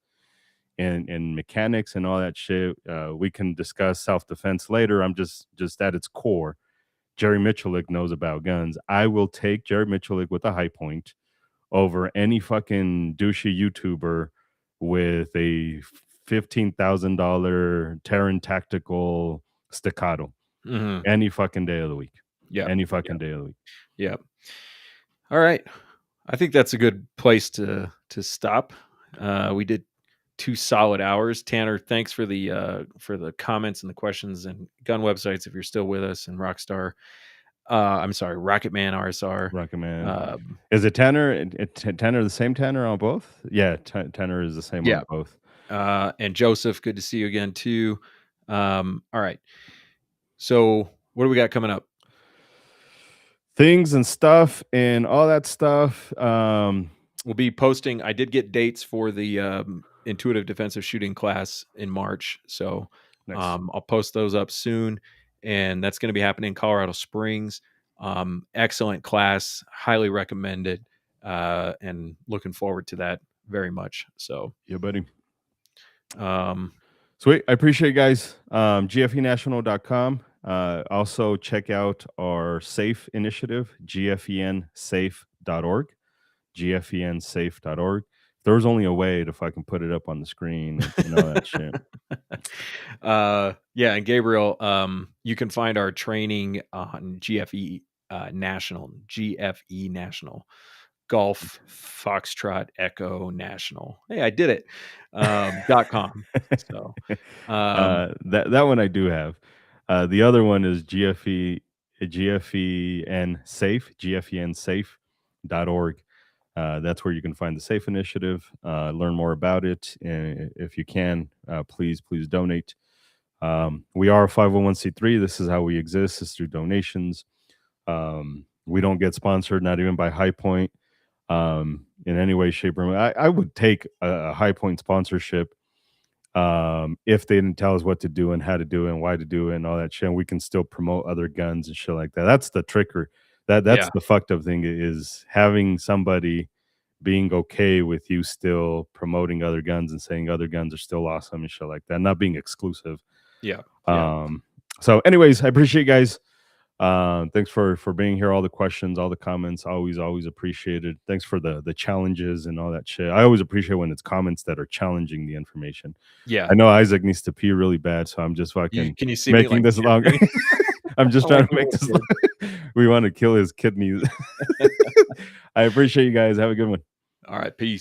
and mechanics and all that shit. We can discuss self-defense later. I'm just at its core. Jerry Michalik knows about guns. I will take Jerry Michalik with a high point over any fucking douchey YouTuber with a $15,000 Terran Tactical Staccato Mhm. any fucking day of the week. Yep. Any fucking Yep. day of the week. Yep. All right. I think that's a good place to stop. We did 2 solid hours. Tanner, thanks for the comments and the questions, and gun websites if you're still with us, and Rockstar. I'm sorry, Rocketman RSR. Recommend. Um, Is it Tanner? Tanner the same Tanner on both? Yeah, Tanner is the same yeah. on both. And Joseph, good to see you again too. All right. So what do we got coming up? Things and stuff and all that stuff. We'll be posting. I did get dates for the intuitive defensive shooting class in March, so Nice. I'll post those up soon, and that's going to be happening in Colorado Springs. Excellent class, highly recommended, and looking forward to that very much. So, Yeah, buddy. um, Sweet. I appreciate you guys. GFEnational.com. Also, check out our SAFE initiative, gfensafe.org. gfensafe.org. There was only a way to fucking put it up on the screen and all that shit. Yeah, and Gabriel, you can find our training on GFE National, GFE National, Golf Foxtrot Echo National. Hey, I did it. .com. So, That one I do have. The other one is GFEN Safe, gfensafe.org. That's where you can find the SAFE initiative, learn more about it. And if you can, please donate. We are a 501c3. This is how we exist, is through donations. We don't get sponsored, not even by High Point, in any way, shape, or form. I would take a High Point sponsorship if they didn't tell us what to do and how to do it and why to do it and all that shit. And we can still promote other guns and shit like that. That's the tricker. That's yeah, the fucked up thing, is having somebody being okay with you still promoting other guns and saying other guns are still awesome and shit like that, not being exclusive. yeah, So anyways, I appreciate you guys. Thanks for being here, all the questions, all the comments, always appreciated. Thanks for the challenges and all that shit. I always appreciate when it's comments that are challenging the information. yeah. I know Isaac needs to pee really bad, so I'm just fucking Can you see me making like this longer. I'm just Oh, trying I to make this know, we want to kill his kidneys. I appreciate you guys. Have a good one. All right, peace.